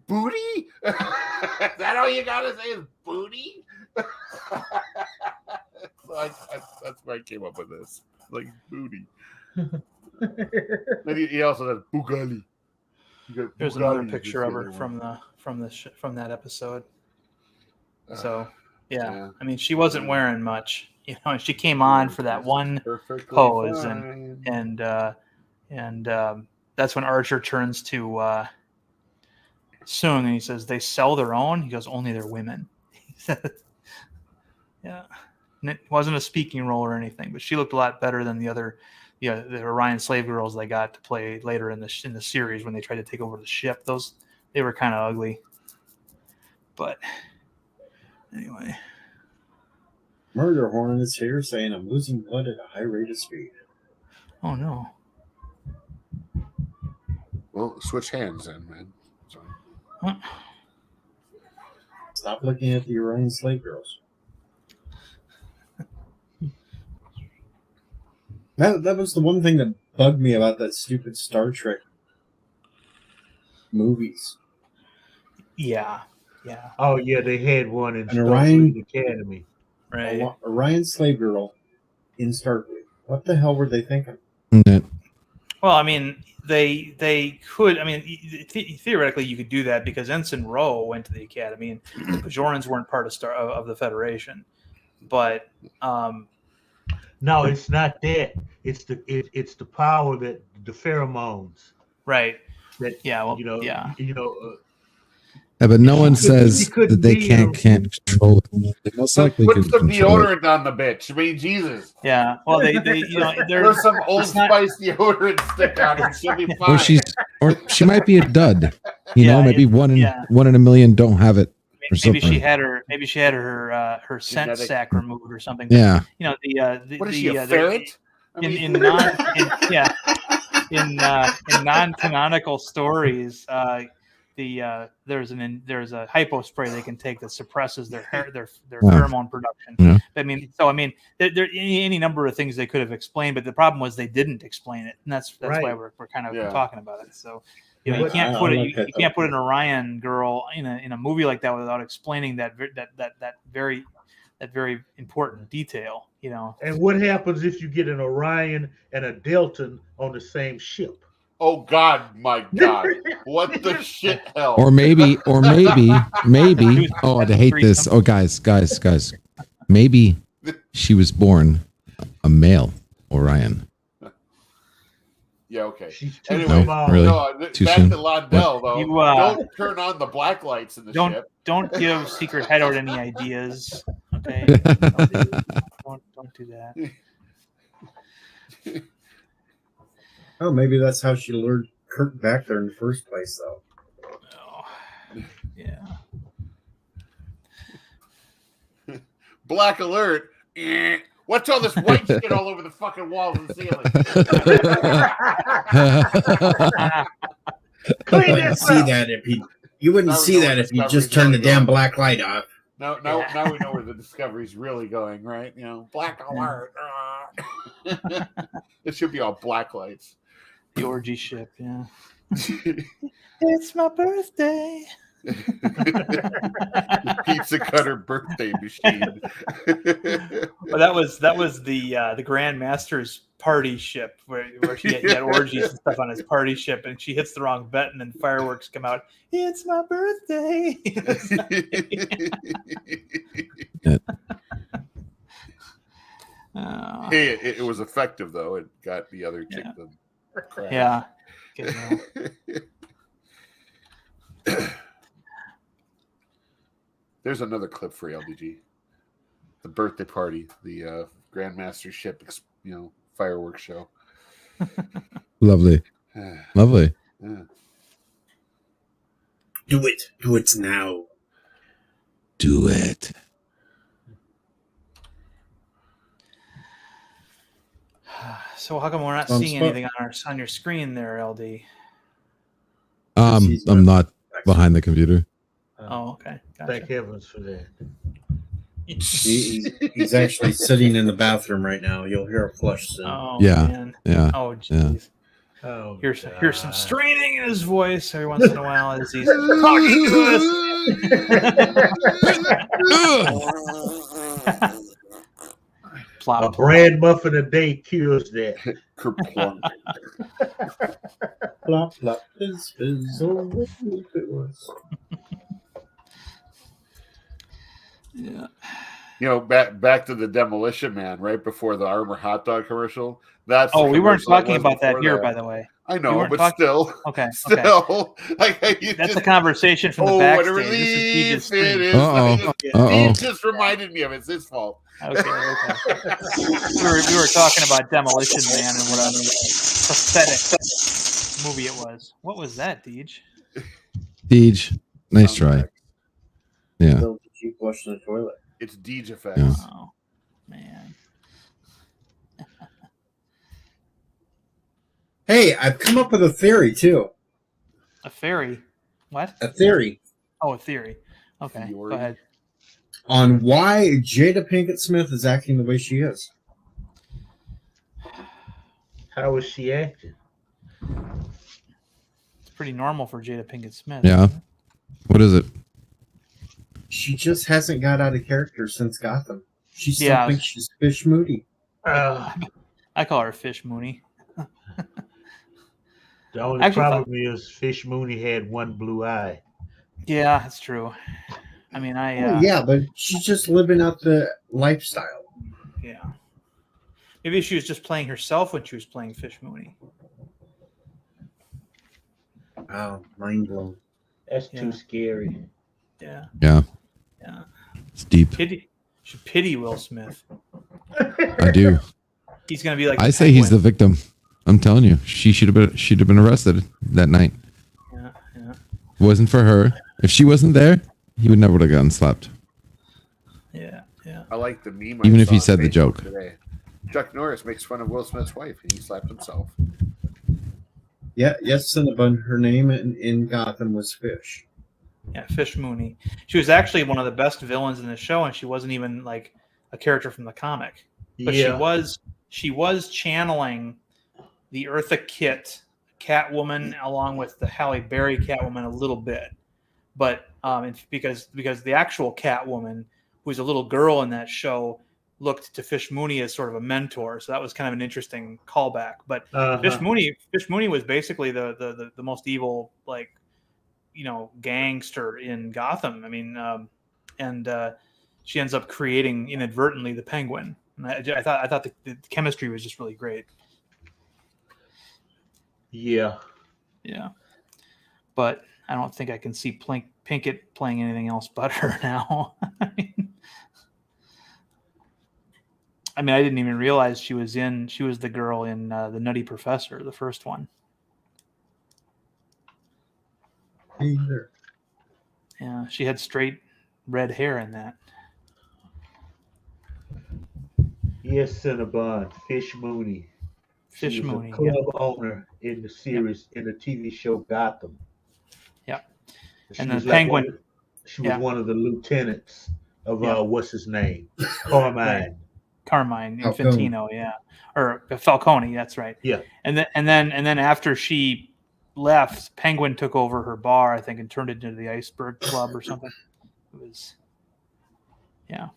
booty? Is that all you gotta say is booty? So that's where I came up with this, like booty. Then he also says Bugali. There's another picture of her from that episode. So yeah, I mean, she wasn't wearing much, She came on for that one pose, and that's when Archer turns to Sung and he says, "They sell their own." He goes, "Only they're women." Yeah, and it wasn't a speaking role or anything, but she looked a lot better than the other. Yeah, the Orion slave girls they got to play later in the series when they tried to take over the ship. They were kind of ugly. But anyway, Murder Horn is here saying I'm losing blood at a high rate of speed. Oh no. Well, switch hands then, man. Sorry. What? Stop looking at the Orion slave girls. That was the one thing that bugged me about that stupid Star Trek movies. Yeah. Oh yeah, they had one in An Orion Academy. Right. Orion slave girl in Starfleet. What the hell were they thinking? Yeah. Well, I mean, they could. I mean, theoretically, you could do that because Ensign Rowe went to the Academy, and the Bajorans weren't part of the Federation. But no, it's not that. It's the power that the pheromones. Right. That but no one says that they can't control it. They most likely put can some control deodorant on the bitch. I mean, Jesus. Yeah. Well, there's some Old Spice deodorant stick on her. She'll be fine. Or she might be a dud. Maybe one in a million don't have it. Maybe she had her scent sac removed or something. Yeah. What is she, a ferret? In non-canonical stories, there's a hypo spray they can take that suppresses their pheromone production. Yeah. I mean, there any number of things they could have explained, but the problem was they didn't explain it, and that's right. Why we're kind of talking about it. So you can't put you can't put an Orion girl in a movie like that without explaining that very important detail. And what happens if you get an Orion and a Delta on the same ship? Oh God, my God! What the shit hell? Or maybe. Oh, I hate this. Oh, guys. Maybe she was born a male Orion. Yeah. Okay. Anyway, really? Too back soon? to Londell though. Don't turn on the black lights in the ship. Don't give Secret Hideout any ideas. Okay. Don't do that. Oh, maybe that's how she lured Kirk back there in the first place, though. Oh, yeah. Black alert. What's all this white shit all over the fucking walls and ceiling? You wouldn't see that if you just turned the damn black light off. Now we know where the Discovery's really going, right? Black alert. It should be all black lights. The orgy ship, yeah. It's my birthday. The pizza cutter birthday machine. Well, that was the Grandmaster's party ship where he had orgies and stuff on his party ship, and she hits the wrong button and fireworks come out. It's my birthday. Hey, it was effective though. It got the other chick to cry. Yeah. There's another clip for LDG. The birthday party, the Grandmaster ship, fireworks show. Lovely. Lovely. Yeah. Do it. Do it now. Do it. So how come we're not seeing anything on your screen there, LD? I'm not behind the computer. Oh, okay. Gotcha. Thank heavens for that. He's actually sitting in the bathroom right now. You'll hear a flush soon. Oh, Yeah. man. Yeah. Oh, jeez. Oh, Here's some straining in his voice every once in a while as he's talking to us. Plop, a bread muffin a day cures that. Kerplunk. Plop, plop, fizz, fizz. Oh, what if it was? Yeah. Back to the Demolition Man right before the Armor hot dog commercial. That's we weren't talking about that here, by the way. I know, but still. Okay. Still. That's a conversation from the backstage. What a This is relief it is. Uh-oh. He just reminded me of it. It's his fault. Okay. we were talking about Demolition Man and what a pathetic movie it was. What was that, Deej? Deej, nice try. Yeah. Don't keep flushing the toilet. It's Deej effects. Yeah. Oh, man. Hey, I've come up with a theory too. A fairy? What? A theory Oh, a theory. Okay, Theory. go ahead. on why Jada Pinkett Smith is acting the way she is. How was she acting? It's pretty normal for Jada Pinkett Smith. Yeah. What is it? She just hasn't got out of character since Gotham. She still Yeah. thinks she's Fish Moody. I call her Fish Mooney. The only Actually, problem is Fish Mooney had one blue eye. Yeah, that's true. I mean, Yeah, but she's just living out the lifestyle. Yeah. Maybe she was just playing herself when she was playing Fish Mooney. Wow, mind blown. That's Yeah. too scary. Yeah. Yeah. Yeah. It's deep. Should pity Will Smith. I do. He's gonna be like I say he's the victim. I'm telling you, she'd have been arrested that night. Yeah. If it wasn't for her, if she wasn't there, he would never have gotten slapped. Yeah. I like the meme. Even if saw he on said the Facebook joke. Today. Chuck Norris makes fun of Will Smith's wife, and he slapped himself. Yeah, yes, Cinnabon. Her name in Gotham was Fish. Yeah, Fish Mooney. She was actually one of the best villains in the show, and she wasn't even like a character from the comic. But she was channeling the Eartha Kitt Catwoman along with the Halle Berry Catwoman a little bit. But because the actual Catwoman, who's a little girl in that show, looked to Fish Mooney as sort of a mentor. So that was kind of an interesting callback. But Fish Mooney was basically the most evil, like, gangster in Gotham. I mean, and she ends up creating inadvertently the Penguin. And I thought the chemistry was just really great. Yeah. Yeah. But I don't think I can see Pinkett playing anything else but her now. I mean, I didn't even realize she was the girl in The Nutty Professor, the first one. Either. Yeah, she had straight red hair in that. Yes, Cinnabon, Fish Mooney. Fish She was Mooney, a club owner in the series, in the TV show Gotham. Yeah. She And the was Penguin. She was one of the lieutenants of what's his name? Carmine. Carmine Falcone. Infantino, yeah. Or Falcone, that's right. Yeah. And then after she left, Penguin took over her bar, I think, and turned it into the Iceberg Club or something. It was, yeah.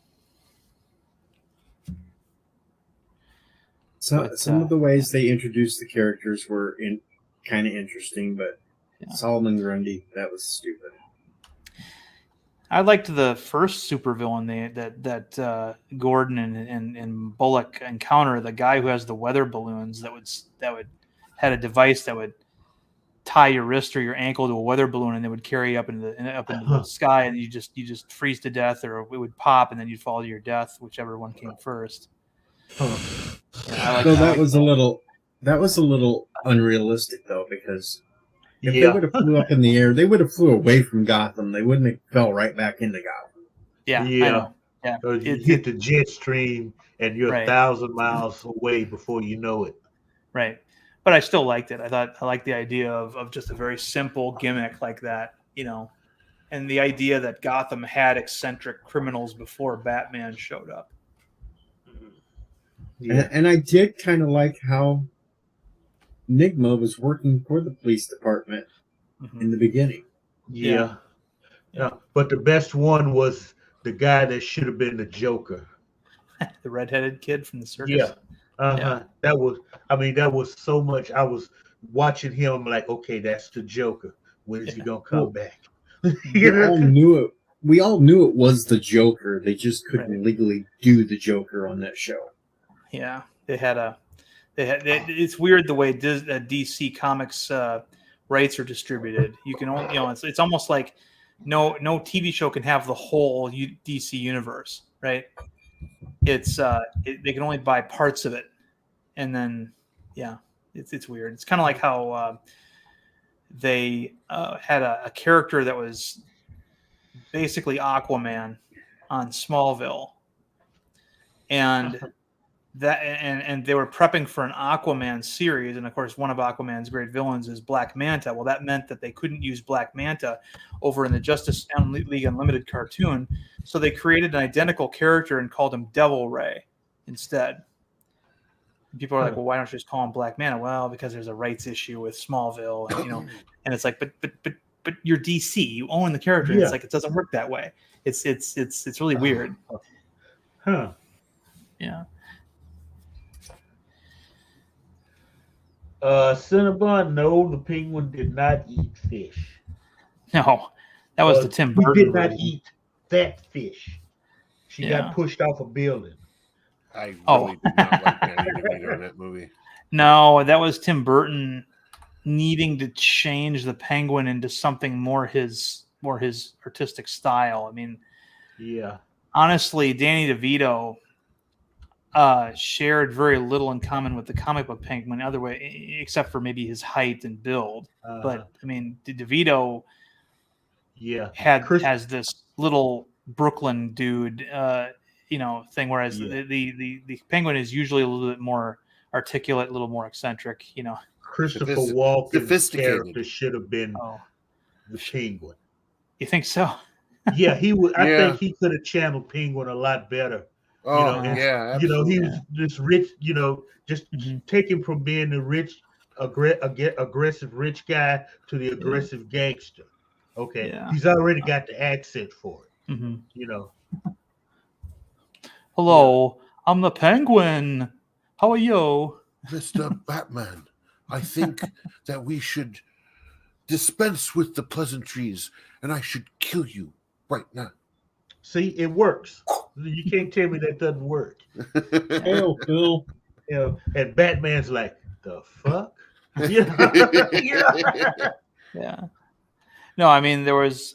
So some of the ways they introduced the characters were kind of interesting, but Solomon Grundy, that was stupid. I liked the first supervillain that Gordon and Bullock encounter. The guy who has the weather balloons that would had a device that would tie your wrist or your ankle to a weather balloon, and it would carry you up into the sky, and you just freeze to death, or it would pop, and then you'd fall to your death, whichever one came first. Yeah, I like that was a little unrealistic though, because if they would have flew up in the air, they would have flew away from Gotham. They wouldn't have fell right back into Gotham. Yeah, I know. Yeah, so you hit the jet stream, and you're 1,000 miles away before you know it. Right, but I still liked it. I liked the idea of just a very simple gimmick like that, and the idea that Gotham had eccentric criminals before Batman showed up. Yeah. And I did kind of like how Nigma was working for the police department in the beginning. Yeah. But the best one was the guy that should have been the Joker. The redheaded kid from the circus. Yeah. Yeah. That was so much. I was watching him like, okay, that's the Joker. When is he gonna come back? We all knew it was the Joker. They just couldn't legally do the Joker on that show. Yeah, it's weird the way DC Comics rights are distributed. You can only, it's almost like no TV show can have the whole DC universe, right? It's they can only buy parts of it, and then it's weird. It's kind of like how they had a character that was basically Aquaman on Smallville, and and they were prepping for an Aquaman series, and of course one of Aquaman's great villains is Black Manta. Well, that meant that they couldn't use Black Manta over in the Justice League Unlimited cartoon, so they created an identical character and called him Devil Ray instead. And people are like, well, why don't you just call him Black Manta? Well, because there's a rights issue with Smallville, and, and it's like, but you're DC, you own the character. It's like, it doesn't work that way. It's really weird. Yeah. Cinnabon, no, the Penguin did not eat fish. No, that was the Tim Burton. He did not eat that fish. She got pushed off a building. I really did not like that either in that movie. No, that was Tim Burton needing to change the Penguin into something more his artistic style. I mean, honestly, Danny DeVito shared very little in common with the comic book Penguin, except for maybe his height and build. But I mean, DeVito has this little Brooklyn dude, thing, whereas the Penguin is usually a little bit more articulate, a little more eccentric. Christopher Walken's character should have been the Penguin. You think so? Yeah, he would. I think he could have channeled Penguin a lot better. Absolutely. He was this rich, just take him from being the rich, aggressive rich guy to the aggressive gangster. Okay, he's already got the accent for it. Hello, I'm the Penguin. How are you, Mr. Batman? I think that we should dispense with the pleasantries, and I should kill you right now. See, it works. You can't tell me that doesn't work. Hell, Phil. And Batman's like, the fuck? Yeah. No, I mean, there was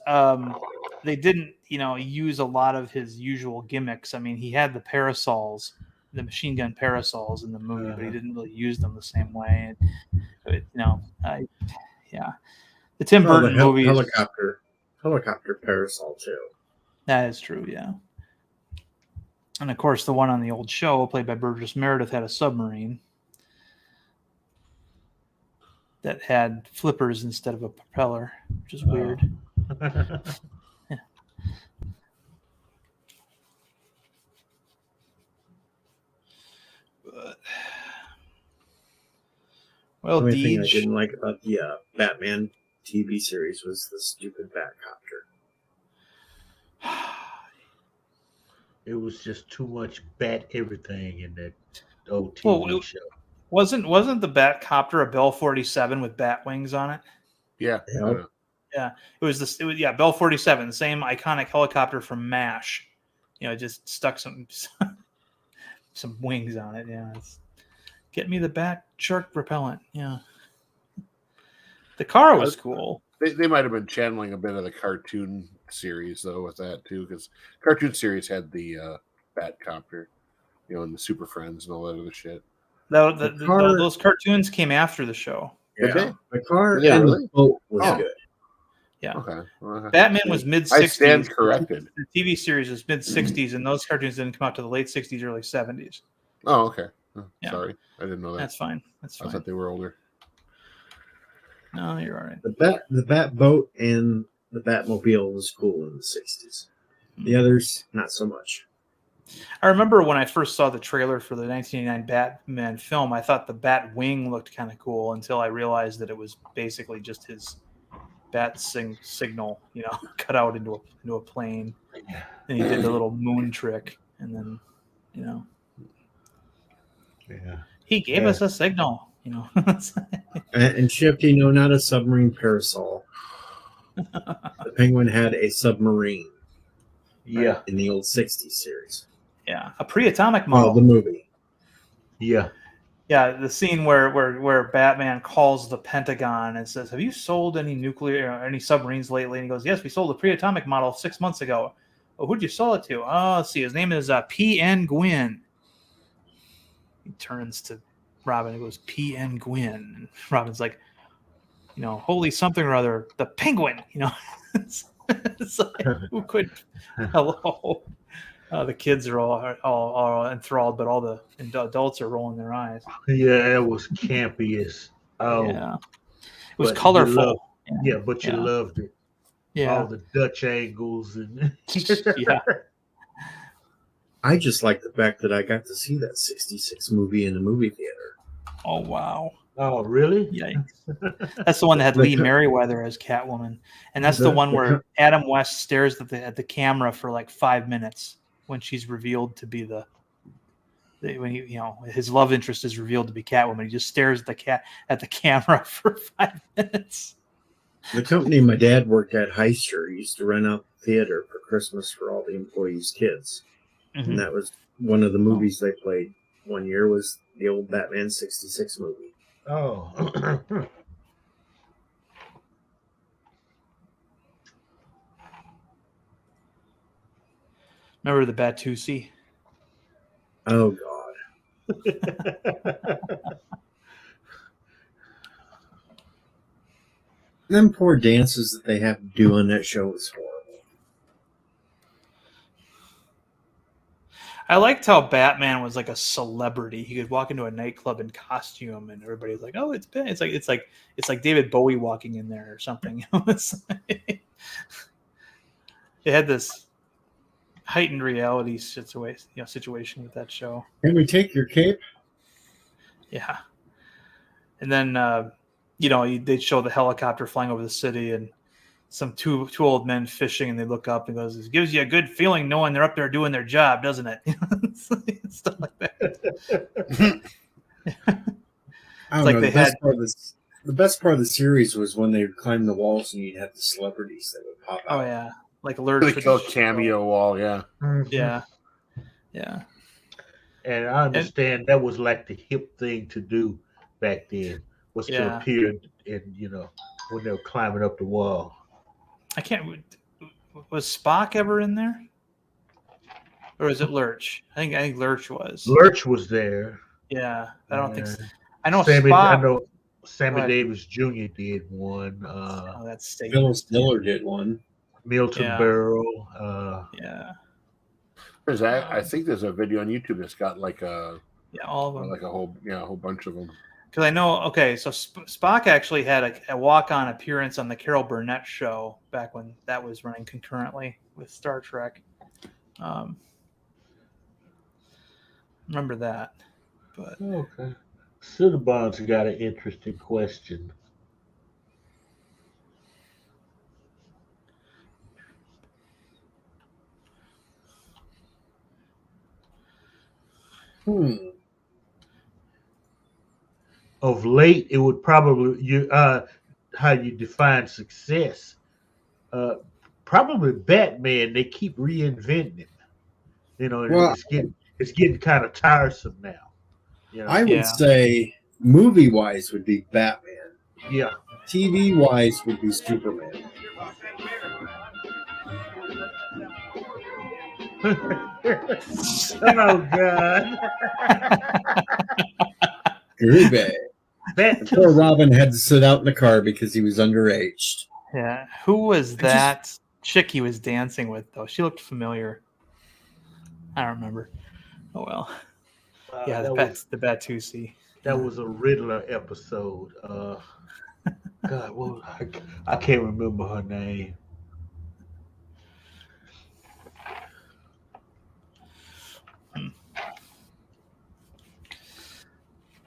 they didn't, use a lot of his usual gimmicks. I mean, he had the parasols, the machine gun parasols in the movie, but he didn't really use them the same way. And, the Tim Burton movies, helicopter parasol too. That is true, yeah. And of course, the one on the old show, played by Burgess Meredith, had a submarine that had flippers instead of a propeller, which is weird. Yeah. Well, The only thing I Deej. didn't like about the Batman TV series was the stupid Batcopter. It was just too much bat everything in that old Well, TV show. Wasn't the Batcopter a Bell 47 with bat wings on it? Yeah. Yep. Yeah, it was Bell 47, the same iconic helicopter from MASH. You know, it just stuck some wings on it. Yeah, get me the bat shark repellent. Yeah, the car was cool. They might have been channeling a bit of the cartoon series though with that too, because cartoon series had the Batcopter, you know, and the Super Friends and all that other shit. Those cartoons came after the show. Did they? The car Yeah, and really? the boat was Oh. good. Yeah. Okay. Well, Batman was mid 60s. I stand corrected. The TV series was mid 60s, and those cartoons didn't come out to the late 60s, early 70s. Oh, okay. Oh, Yeah. Sorry, I didn't know that. That's fine. I thought they were older. No, you're all right. The Bat boat and the Batmobile was cool in the 60s. The others, not so much. I remember when I first saw the trailer for the 1989 Batman film, I thought the Bat wing looked kind of cool until I realized that it was basically just his bat signal, you know, cut out into a plane. And he did the little moon trick, and then, you know, he gave us a signal, you know. And Shifty, no, not a submarine parasol. The Penguin had a submarine. Yeah. In the old 60s series. Yeah, a pre-atomic model. Oh, the movie. Yeah. Yeah, the scene where Batman calls the Pentagon and says, "Have you sold any nuclear or any submarines lately?" And he goes, "Yes, we sold a pre-atomic model 6 months ago." "Oh, who'd you sell it to?" "Oh, let's see. His name is P.N. Gwynn." He turns to Robin and goes, "P.N. Gwynn." And Robin's like, you know, holy something or other, the Penguin. You know, it's like, who could? Hello. The kids are all enthralled, but all the adults are rolling their eyes. Yeah, it was campy as yeah. It was but colorful. But you loved it. Yeah. All the Dutch angles and yeah. I just like the fact that I got to see that 66 movie in the movie theater. Oh wow. Oh really? Yikes. That's the one that had Lee Merriweather as Catwoman, and that's the one where Adam West stares at the camera for like 5 minutes when she's revealed to be when he, you know, his love interest is revealed to be Catwoman. He just stares at the camera for 5 minutes. The company my dad worked at, Heister, used to rent out the theater for Christmas for all the employees' kids. Mm-hmm. And that was one of the movies they played one year was the old Batman 66 movie. Oh. Remember the Batusi? Oh, God. Them poor dances that they have to do on that show is horrible. I liked how Batman was like a celebrity. He could walk into a nightclub in costume, and everybody's like, "Oh, it's Ben." It's like David Bowie walking in there or something. It had this heightened reality situation with that show. Can we take your cape? Yeah, and then they'd show the helicopter flying over the city and some two old men fishing, and they look up and goes, "It gives you a good feeling knowing they're up there doing their job, doesn't it?" Stuff like that. I don't know. The best part of the series was when they would climb the walls and you'd have the celebrities that would pop out. Oh yeah, like Lurch. The cameo wall, yeah. Mm-hmm. Yeah. And I understand that was like the hip thing to do back then, was to appear in, when they were climbing up the wall. Was Spock ever in there? Or is it Lurch? I think Lurch was. Lurch was there. Yeah, I don't think so. I know Sammy Davis Jr. did one. That's Phyllis Diller did one. Milton Berle. Yeah. I think there's a video on YouTube that's got like all of them, like a whole bunch of them. Because I know, so Spock actually had a walk-on appearance on the Carol Burnett show back when that was running concurrently with Star Trek. Remember that? But okay. Cinnabon's got an interesting question. Of late, it would probably how you define success. Uh, Probably Batman. They keep reinventing him. You know, Well, it's getting kind of tiresome now. You know. I would say movie wise would be Batman. Yeah. TV wise would be Superman. Oh God. Groovy. That Poor Robin had to sit out in the car because he was underage. Yeah. Who was that chick he was dancing with, though? She looked familiar. I don't remember. Oh, well. Yeah, the Batusi. That was a Riddler episode. God, well, I can't remember her name.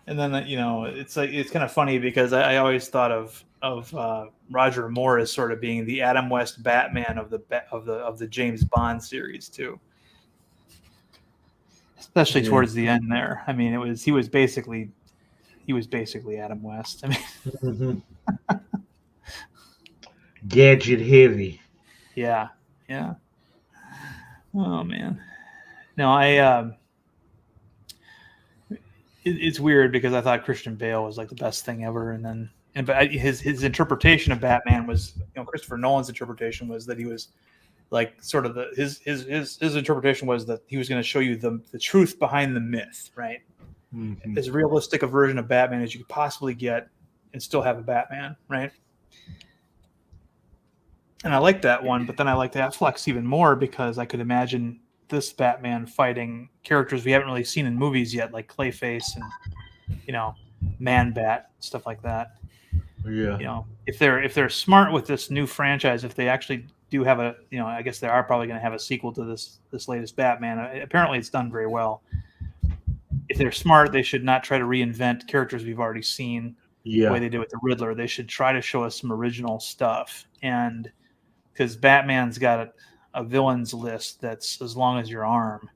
And then it's like it's kind of funny because I always thought of Roger Moore as sort of being the Adam West Batman of the James Bond series too, especially towards the end there. I mean, he was basically Adam West. I mean, gadget heavy. Yeah. Oh man, no, it's weird because I thought Christian Bale was like the best thing ever, but his interpretation of Batman was, Christopher Nolan's interpretation was that he was like sort of his interpretation was that he was going to show you the truth behind the myth, right? Mm-hmm. As realistic a version of Batman as you could possibly get, and still have a Batman, right? And I liked that one, but then I liked Affleck's even more because I could imagine this Batman fighting characters we haven't really seen in movies yet, like Clayface and Man-Bat, stuff like that. Yeah. If they're smart with this new franchise, if they actually do have I guess they are probably going to have a sequel to this latest Batman. Apparently, it's done very well. If they're smart, they should not try to reinvent characters we've already seen. The way they did with the Riddler. They should try to show us some original stuff, and because Batman's got a villains list that's as long as your arm,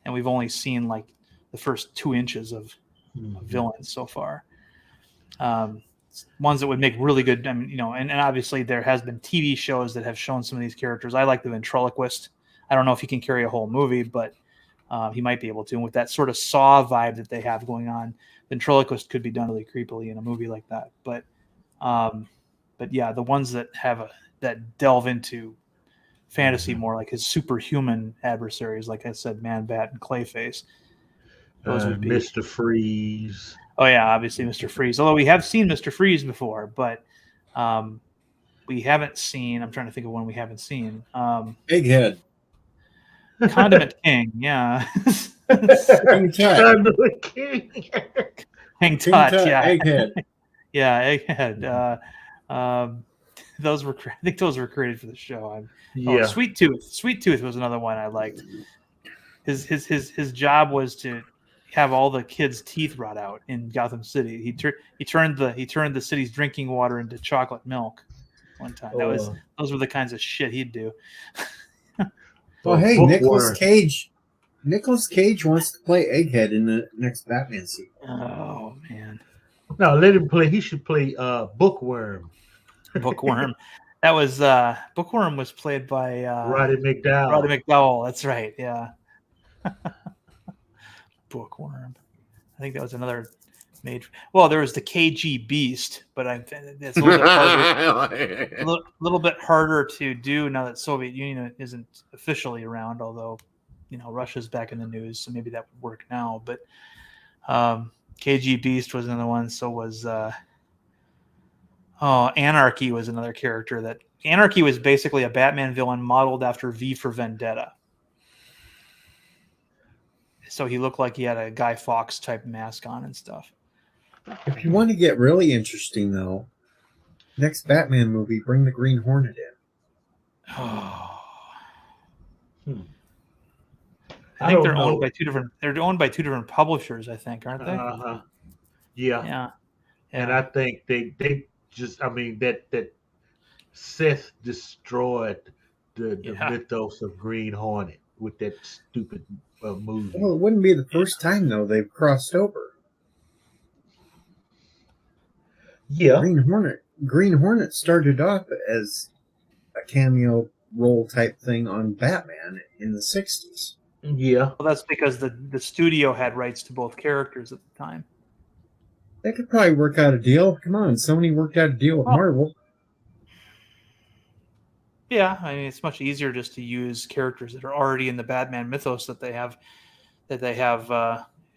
and we've only seen like the first 2 inches of villains so far. Ones that would make really good, and obviously there has been TV shows that have shown some of these characters. I like the ventriloquist. I don't know if he can carry a whole movie, but he might be able to. And with that sort of Saw vibe that they have going on, ventriloquist could be done really creepily in a movie like that. But yeah, the ones that that delve into fantasy more, like his superhuman adversaries, like I said, Man-Bat and Clayface. Those would be Mr. Freeze. Oh yeah, obviously Mr. Freeze. Although we have seen Mr. Freeze before, but we haven't seen. I'm trying to think of one we haven't seen. Egghead. Condiment King, yeah. King Tut. King Tut, yeah. Egghead. Yeah, Egghead. Those were, I think those were created for the show. Sweet Tooth. Sweet Tooth was another one I liked. His job was to have all the kids' teeth rot out in Gotham City. He turned the city's drinking water into chocolate milk one time. Those were the kinds of shit he'd do. Well, hey, Nicolas Cage wants to play Egghead in the next Batman sequel. Oh man! No, let him play. He should play Bookworm. Bookworm. That was Bookworm was played by Roddy McDowell. Roddy McDowell. That's right. Yeah. Bookworm. I think that was another made. Well, there was the KG Beast, but that's a little bit harder. a little bit harder to do now that Soviet Union isn't officially around. Although, Russia's back in the news, so maybe that would work now. But KG Beast was another one. So was Anarchy was another character. Anarchy was basically a Batman villain modeled after V for Vendetta. So he looked like he had a Guy Fawkes type mask on and stuff. If you want to get really interesting, though, next Batman movie, bring the Green Hornet in. I think they're owned by two different. They're owned by two different publishers, I think, aren't they? Yeah. And I think they just, I mean, that Seth destroyed the mythos of Green Hornet with that stupid movie. Well, it wouldn't be the first time though they've crossed over. Yeah. Green Hornet started off as a cameo role type thing on Batman in the 60s. Yeah. Well, that's because the studio had rights to both characters at the time. They could probably work out a deal. Come on, Sony worked out a deal with Marvel. Yeah, I mean, it's much easier just to use characters that are already in the Batman mythos that they have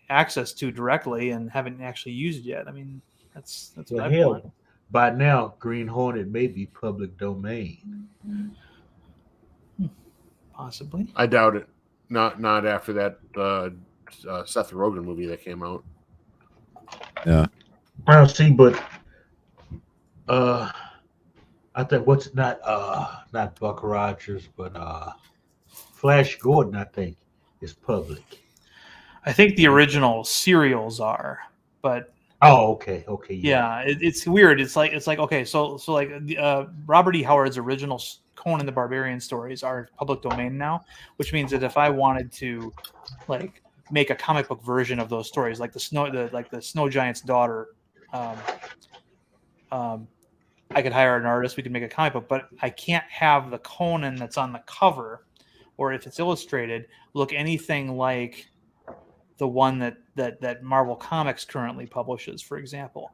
access to directly and haven't actually used yet. I mean, that's what I want. By now, Green Hornet may be public domain. Possibly. I doubt it. Not after that Seth Rogen movie that came out. Yeah. I see, but I think what's not Buck Rogers, but Flash Gordon, I think, is public. I think the original serials are, but okay, yeah, it's weird. It's like okay, so like Robert E. Howard's original Conan the Barbarian stories are public domain now, which means that if I wanted to like make a comic book version of those stories, like the Snow Giant's daughter, I could hire an artist. We could make a comic book, but I can't have the Conan that's on the cover, or if it's illustrated, look anything like the one that Marvel Comics currently publishes, for example.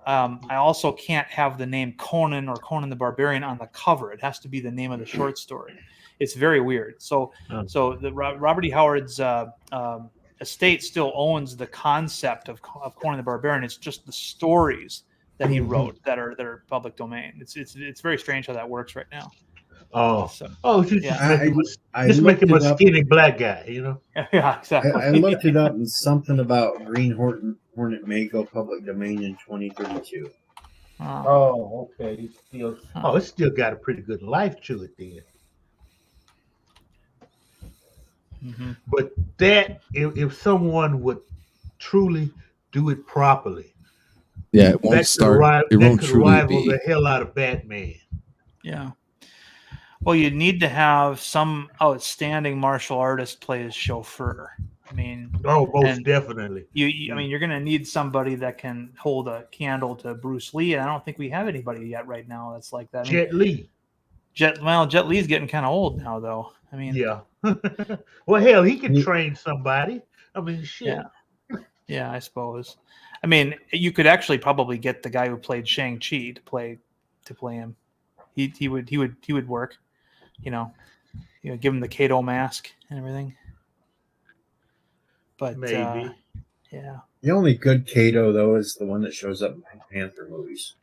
I also can't have the name Conan or Conan the Barbarian on the cover. It has to be the name of the short story. It's very weird. So the Robert E. Howard's estate still owns the concept of Conan the Barbarian. It's just the stories that he wrote that are public domain. It's very strange how that works right now. Just make him a skinny black guy, you know? Yeah, exactly. I looked it up, and something about Green Hornet may go public domain in 2032. Oh, okay. It's still got a pretty good life to it then. Mm-hmm. But that, if someone would truly do it properly, it won't start. It won't truly rival the hell out of Batman. Yeah. Well, you need to have some outstanding martial artist play as chauffeur. I mean, most definitely. I mean, you're going to need somebody that can hold a candle to Bruce Lee, and I don't think we have anybody yet right now that's like that. Jet Li. Jet Li's getting kind of old now, though. I mean, yeah. Well, hell, he can train somebody. I mean, shit. Yeah, I suppose. I mean, you could actually probably get the guy who played Shang-Chi to play him. He would work. You know, give him the Kato mask and everything. But maybe, yeah. The only good Kato though is the one that shows up in Panther movies.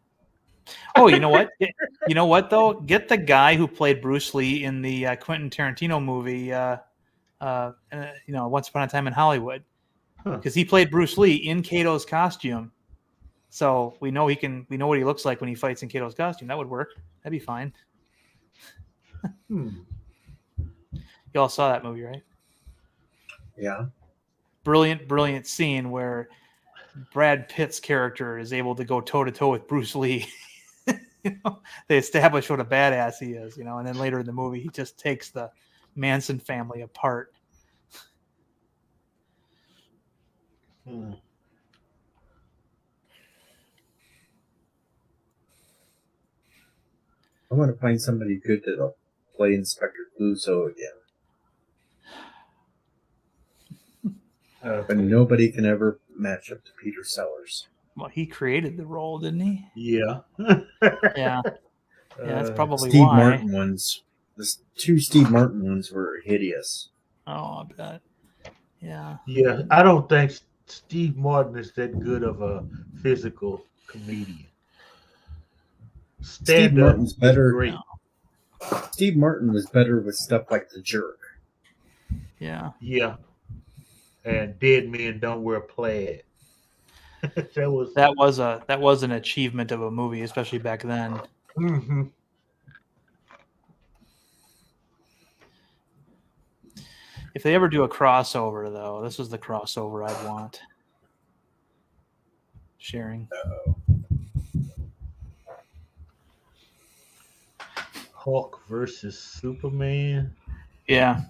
Oh, you know what? You know what though? Get the guy who played Bruce Lee in the Quentin Tarantino movie, Once Upon a Time in Hollywood, because he played Bruce Lee in Kato's costume. So we know we know what he looks like when he fights in Kato's costume. That would work. That'd be fine. You all saw that movie, right? Yeah. Brilliant scene where Brad Pitt's character is able to go toe to toe with Bruce Lee. They establish what a badass he is, and then later in the movie he just takes the Manson family apart. I want to find somebody good that'll play Inspector Clouseau again. But nobody can ever match up to Peter Sellers. Well, he created the role, didn't he? Yeah. Yeah. That's probably Steve why. Martin ones. The two Steve Martin ones were hideous. Oh, I bet. Yeah. Yeah, I don't think Steve Martin is that good of a physical comedian. Steve Martin's better. Great. Steve Martin was better with stuff like The Jerk. Yeah. Yeah. And Dead Men Don't Wear Plaid. that was an achievement of a movie, especially back then. Mm-hmm. If they ever do a crossover, though, this is the crossover I'd want. sharing. Hulk versus Superman. Yeah,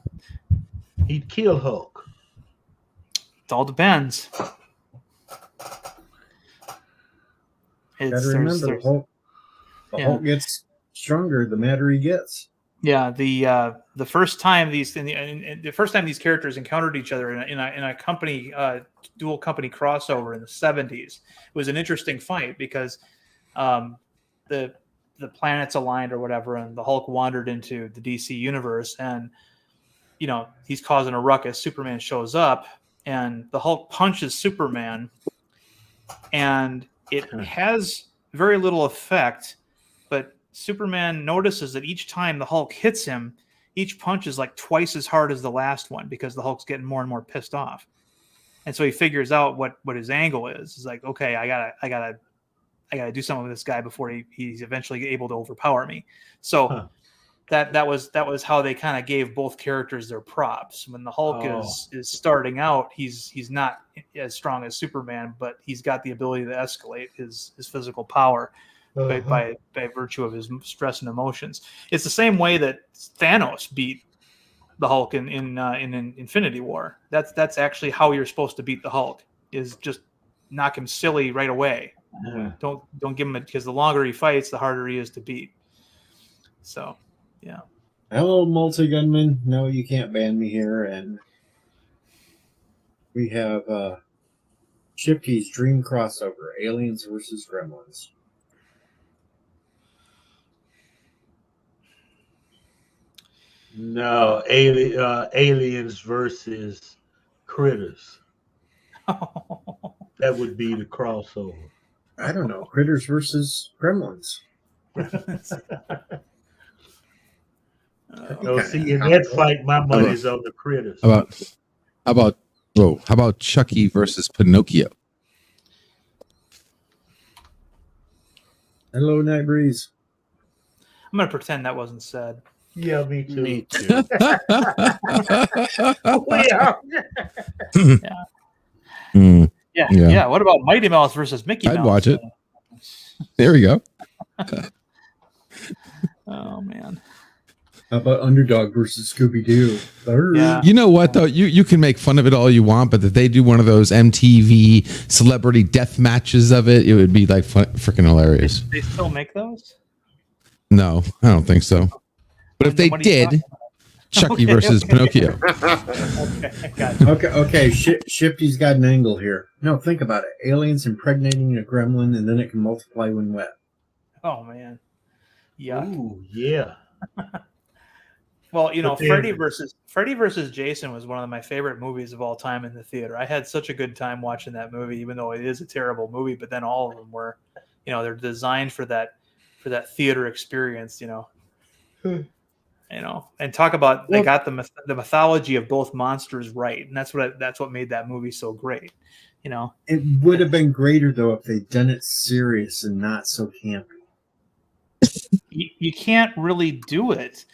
He'd kill Hulk. it all depends. Gotta remember, the Hulk gets stronger the madder he gets. Yeah, the first time these characters encountered each other in a company dual company crossover in the 70s, it was an interesting fight because the planets aligned or whatever, and the Hulk wandered into the DC universe, and he's causing a ruckus. Superman shows up, and the Hulk punches Superman, and it has very little effect, but Superman notices that each time the Hulk hits him, each punch is like twice as hard as the last one because the Hulk's getting more and more pissed off. And so he figures out what his angle is. He's like, okay, I gotta do something with this guy before he's eventually able to overpower me. So that was how they kind of gave both characters their props. When the Hulk is starting out, he's not as strong as Superman, but he's got the ability to escalate his physical power by virtue of his stress and emotions. It's the same way that Thanos beat the Hulk in Infinity War. That's actually how you're supposed to beat the Hulk, is just knock him silly right away. Don't give him because the longer he fights, the harder he is to beat. So, yeah. Hello, multi-gunman. No, you can't ban me here. And we have Shifty's dream crossover: Aliens versus Gremlins. No, aliens versus critters. That would be the crossover. I don't know. Critters versus Gremlins. See, in that fight, my money's on the critters. How about Chucky versus Pinocchio? Hello, Night Breeze. I'm gonna pretend that wasn't said. Yeah, me too. Me too. Yeah. What about Mighty Mouse versus Mickey Mouse? I'd watch it. There we go. Oh man. How about Underdog versus Scooby-Doo? Yeah. You know what though? You can make fun of it all you want, but if they do one of those MTV celebrity death matches of it, it would be like freaking hilarious. They still make those? No, I don't think so. But if they did, Chucky versus Pinocchio. Okay. Shifty's got an angle here. No, think about it. Aliens impregnating a gremlin, and then it can multiply when wet. Oh man. Yeah. Ooh, yeah. Well, Freddy versus Jason was one of my favorite movies of all time in the theater. I had such a good time watching that movie, even though it is a terrible movie. But then all of them were, they're designed for that theater experience. And talk about they got the mythology of both monsters right, and that's what made that movie so great. It would have been greater though if they'd done it serious and not so campy. You can't really do it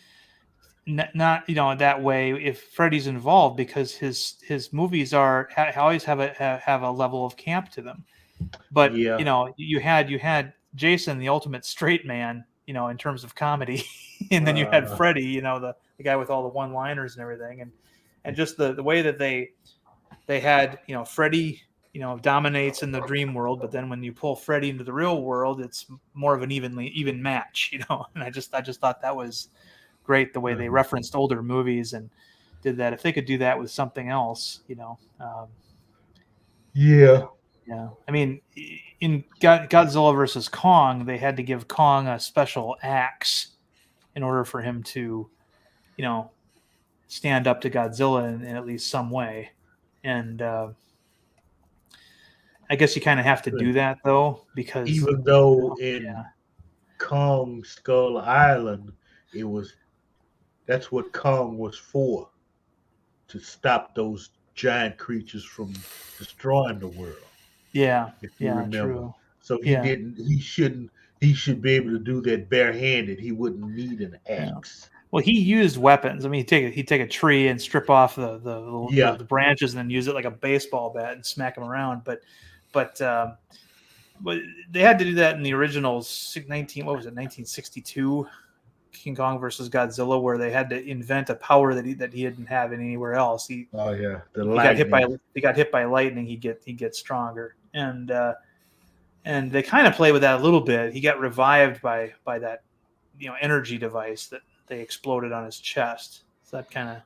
not that way if Freddy's involved, because his movies always have a level of camp to them. But you had Jason, the ultimate straight man, in terms of comedy, and then you had Freddy, the guy with all the one-liners and everything, and just the way that they had Freddy dominates in the dream world, but then when you pull Freddy into the real world, it's more of an even match, and I just thought that was great, the way they referenced older movies and did that. If they could do that with something else, yeah. I mean, in Godzilla versus Kong, they had to give Kong a special axe in order for him to, stand up to Godzilla in at least some way. And I guess you kind of have to do that, though, because even though in Kong Skull Island, that's what Kong was for, to stop those giant creatures from destroying the world. Yeah, if you remember. True. So he should be able to do that barehanded. He wouldn't need an axe. Yeah. Well, he used weapons. I mean, he'd take a tree and strip off the branches and then use it like a baseball bat and smack them around. But but they had to do that in the original 1962 King Kong versus Godzilla, where they had to invent a power that he didn't have anywhere else. He got hit by lightning. He gets stronger, and they kind of play with that a little bit. He got revived by that energy device that they exploded on his chest. So that kind of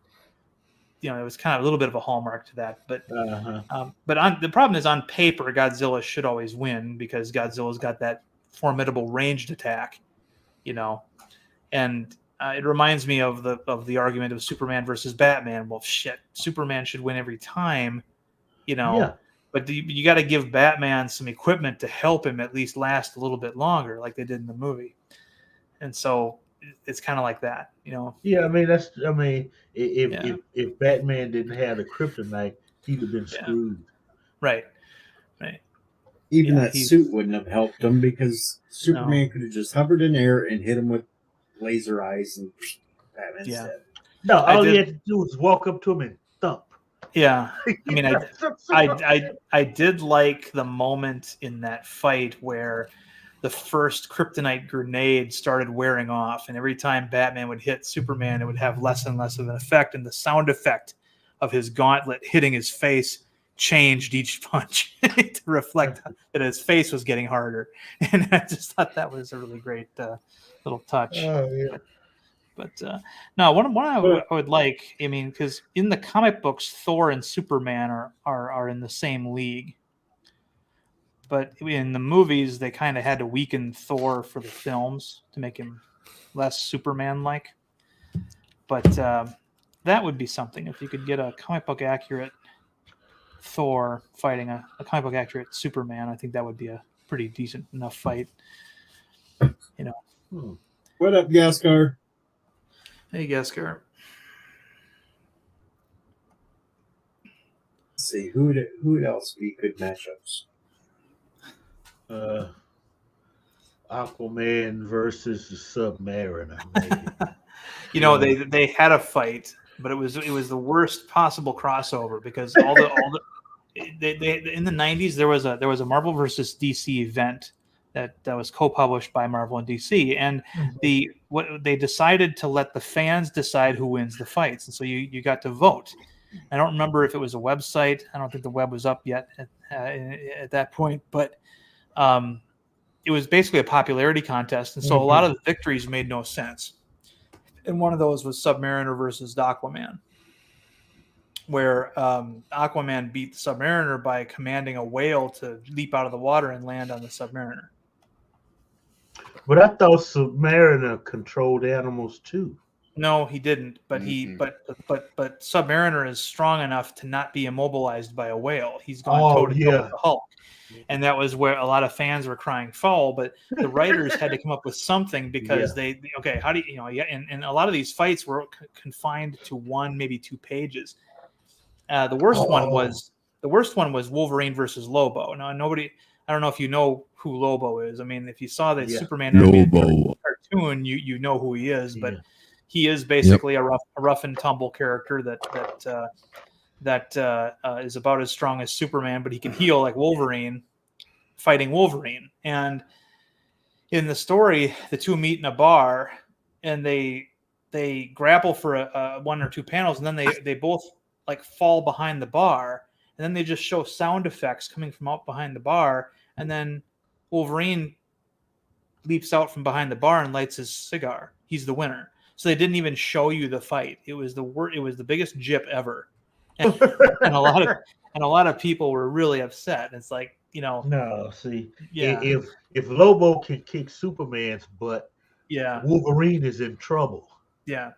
it was kind of a little bit of a hallmark to that. But the problem is, on paper, Godzilla should always win because Godzilla's got that formidable ranged attack, and it reminds me of the argument of Superman versus Batman. Well, shit, Superman should win every time, but you got to give Batman some equipment to help him at least last a little bit longer, like they did in the movie. And so it's kind of like that, Yeah, if Batman didn't have the kryptonite, he'd have been screwed. Right. Even that suit wouldn't have helped him because Superman could have just hovered in air and hit him with laser eyes, and Batman's dead. No, all he had to do was walk up to him and thump. Yeah, I did like the moment in that fight where the first kryptonite grenade started wearing off, and every time Batman would hit Superman, it would have less and less of an effect, and the sound effect of his gauntlet hitting his face changed each punch to reflect that his face was getting harder. And I just thought that was a really great little touch. Oh, yeah. But no, one I would like, because in the comic books, Thor and Superman are in the same league. But in the movies, they kind of had to weaken Thor for the films to make him less Superman-like. But that would be something if you could get a comic book accurate Thor fighting a comic book accurate Superman. I think that would be a pretty decent enough fight. What up, Gaskar? Hey, Gaskar. Let's see who else be good matchups. Aquaman versus the Submariner. They had a fight, but it was the worst possible crossover because all the they in the 90s there was a Marvel versus DC event that was co-published by Marvel and DC, and they decided to let the fans decide who wins the fights, and so you got to vote. I don't remember if it was a website. I don't think the web was up yet at that point, but it was basically a popularity contest, and so a lot of the victories made no sense. And one of those was Submariner versus Aquaman, where Aquaman beat the Submariner by commanding a whale to leap out of the water and land on the Submariner. But I thought Submariner controlled animals too. No, he didn't. But but Submariner is strong enough to not be immobilized by a whale. He's gone toe to toe with the Hulk, and that was where a lot of fans were crying foul. But the writers had to come up with something because how do you and a lot of these fights were confined to 1, maybe 2 pages. The worst one was Wolverine versus Lobo. Now I don't know if you know who Lobo is. If you saw the Superman Lobo cartoon, you know who he is, but he is basically a rough and tumble character that is about as strong as Superman, but he can heal like Wolverine, fighting Wolverine. And in the story, the two meet in a bar, and they grapple for 1 or 2 panels, and then they both fall behind the bar, and then they just show sound effects coming from out behind the bar, and then Wolverine leaps out from behind the bar and lights his cigar. He's the winner. So they didn't even show you the fight. It was the biggest jip ever, and a lot of people were really upset. It's like, No, see, if Lobo can kick Superman's butt, Wolverine is in trouble. Yeah.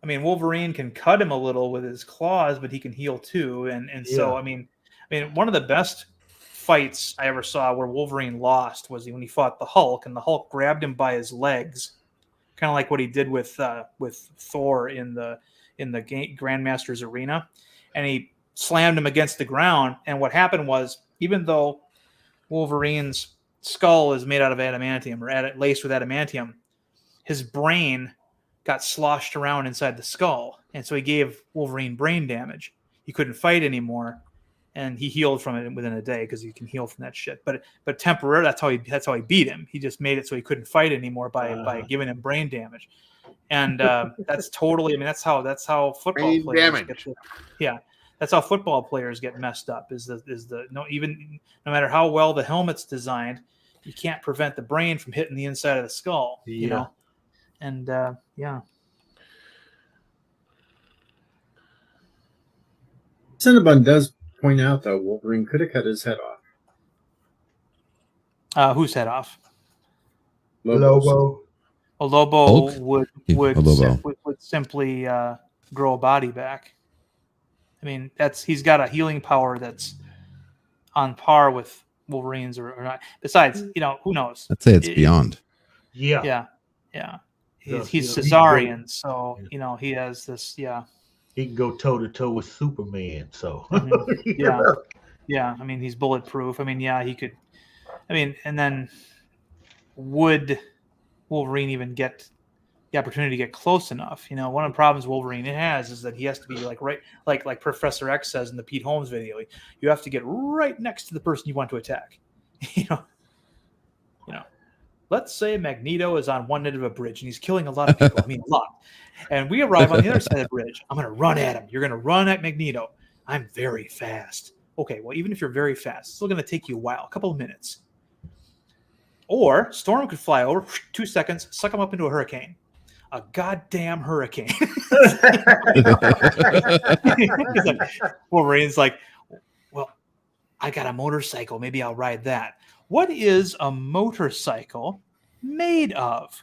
Wolverine can cut him a little with his claws, but he can heal too. So, one of the best fights I ever saw where Wolverine lost was when he fought the Hulk, and the Hulk grabbed him by his legs, kind of like what he did with Thor in the Grandmaster's arena, and he slammed him against the ground. And what happened was, even though Wolverine's skull is made out of adamantium or laced with adamantium, his brain got sloshed around inside the skull, and so he gave Wolverine brain damage. He couldn't fight anymore, and he healed from it within a day because he can heal from that shit. But temporarily, that's how he beat him. He just made it so he couldn't fight anymore by giving him brain damage, and that's totally. I mean, that's how football Brain players damage. that's how football players get messed up. No matter how well the helmet's designed, you can't prevent the brain from hitting the inside of the skull. You know, and yeah. Cinnabon does point out, though, Wolverine could have cut his head off. Whose head off? Lobo. A Lobo Hulk? would simply grow a body back. I mean, he's got a healing power that's on par with Wolverine's or not. Besides, who knows? I'd say it's beyond. Yeah. He's Caesarian, so he has this. Yeah, he can go toe to toe with Superman. So yeah. I mean, he's bulletproof. I mean, yeah, he could. I mean, and then would Wolverine even get the opportunity to get close enough? One of the problems Wolverine has is that he has to be like Professor X says in the Pete Holmes video. You have to get right next to the person you want to attack. Let's say Magneto is on one end of a bridge and he's killing a lot of people. I mean, a lot. And we arrive on the other side of the bridge. I'm going to run at him. You're going to run at Magneto. I'm very fast. Okay, well, even if you're very fast, it's still going to take you a while, a couple of minutes. Or Storm could fly over, 2 seconds, suck him up into a hurricane. A goddamn hurricane. Wolverine's like, well, I got a motorcycle. Maybe I'll ride that. What is a motorcycle made of?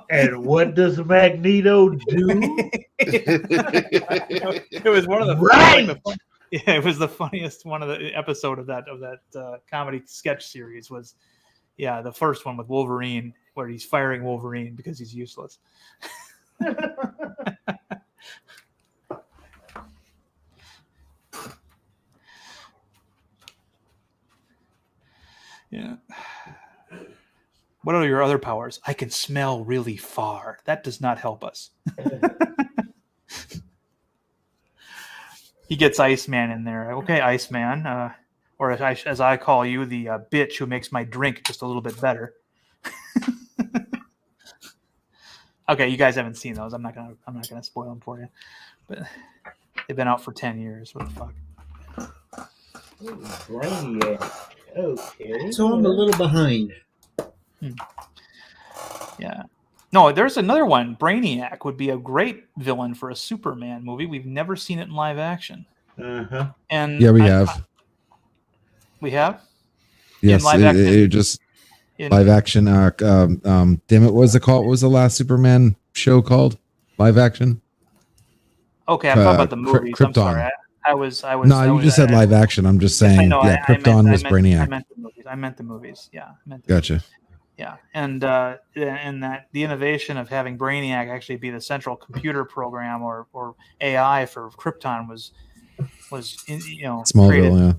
And what does Magneto do? It was one of the it was the funniest one of the episode of that comedy sketch series was the first one with Wolverine where he's firing Wolverine because he's useless. Yeah. What are your other powers? I can smell really far. That does not help us. He gets Iceman in there. Okay, Iceman. Or as I call you, the bitch who makes my drink just a little bit better. Okay, you guys haven't seen those. I'm not gonna spoil them for you. But they've been out for 10 years. What the fuck? Okay. So I'm a little behind. Yeah. No, there's another one. Brainiac would be a great villain for a Superman movie. We've never seen it in live action. Uh-huh. And Yeah, we have. We have? Yes, live action? it just live action. Damn it, what was it called? What was the last Superman show called? Live action. Okay, I'm talking about the movies. Krypton. I'm sorry. I was. No, you just said live action. I'm just saying. Krypton was Brainiac. I meant the movies. Yeah. Gotcha. Yeah, and that the innovation of having Brainiac actually be the central computer program or AI for Krypton was Smallville. created, Yeah.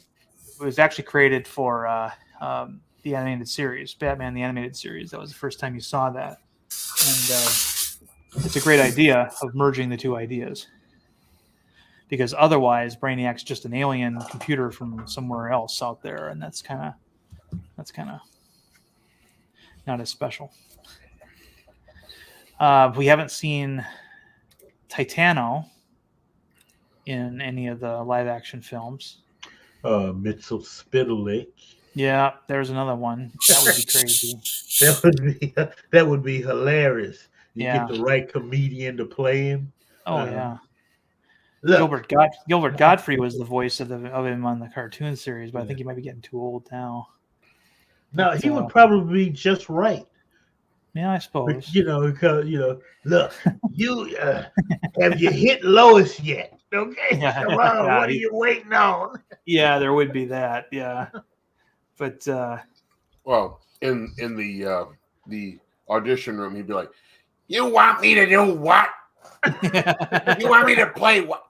It was actually created for the animated series, Batman the animated series. That was the first time you saw that, and it's a great idea of merging the two ideas. Because otherwise, Brainiac's just an alien computer from somewhere else out there, and that's kind of not as special. We haven't seen Titano in any of the live-action films. Mitchell Spitalik. Yeah, there's another one. That would be crazy. That would be hilarious. You Yeah. get the right comedian to play him. Oh yeah. Look, Gilbert Godfrey was the voice of him on the cartoon series, but I think he might be getting too old now. no, he would probably be just right. Yeah, I suppose. Because look, you have you hit Lois yet? Okay, Yeah. come on, what are you waiting on? Yeah, there would be that. Yeah, but Well, in the audition room, he'd be like, "You want me to do what? You want me to play what?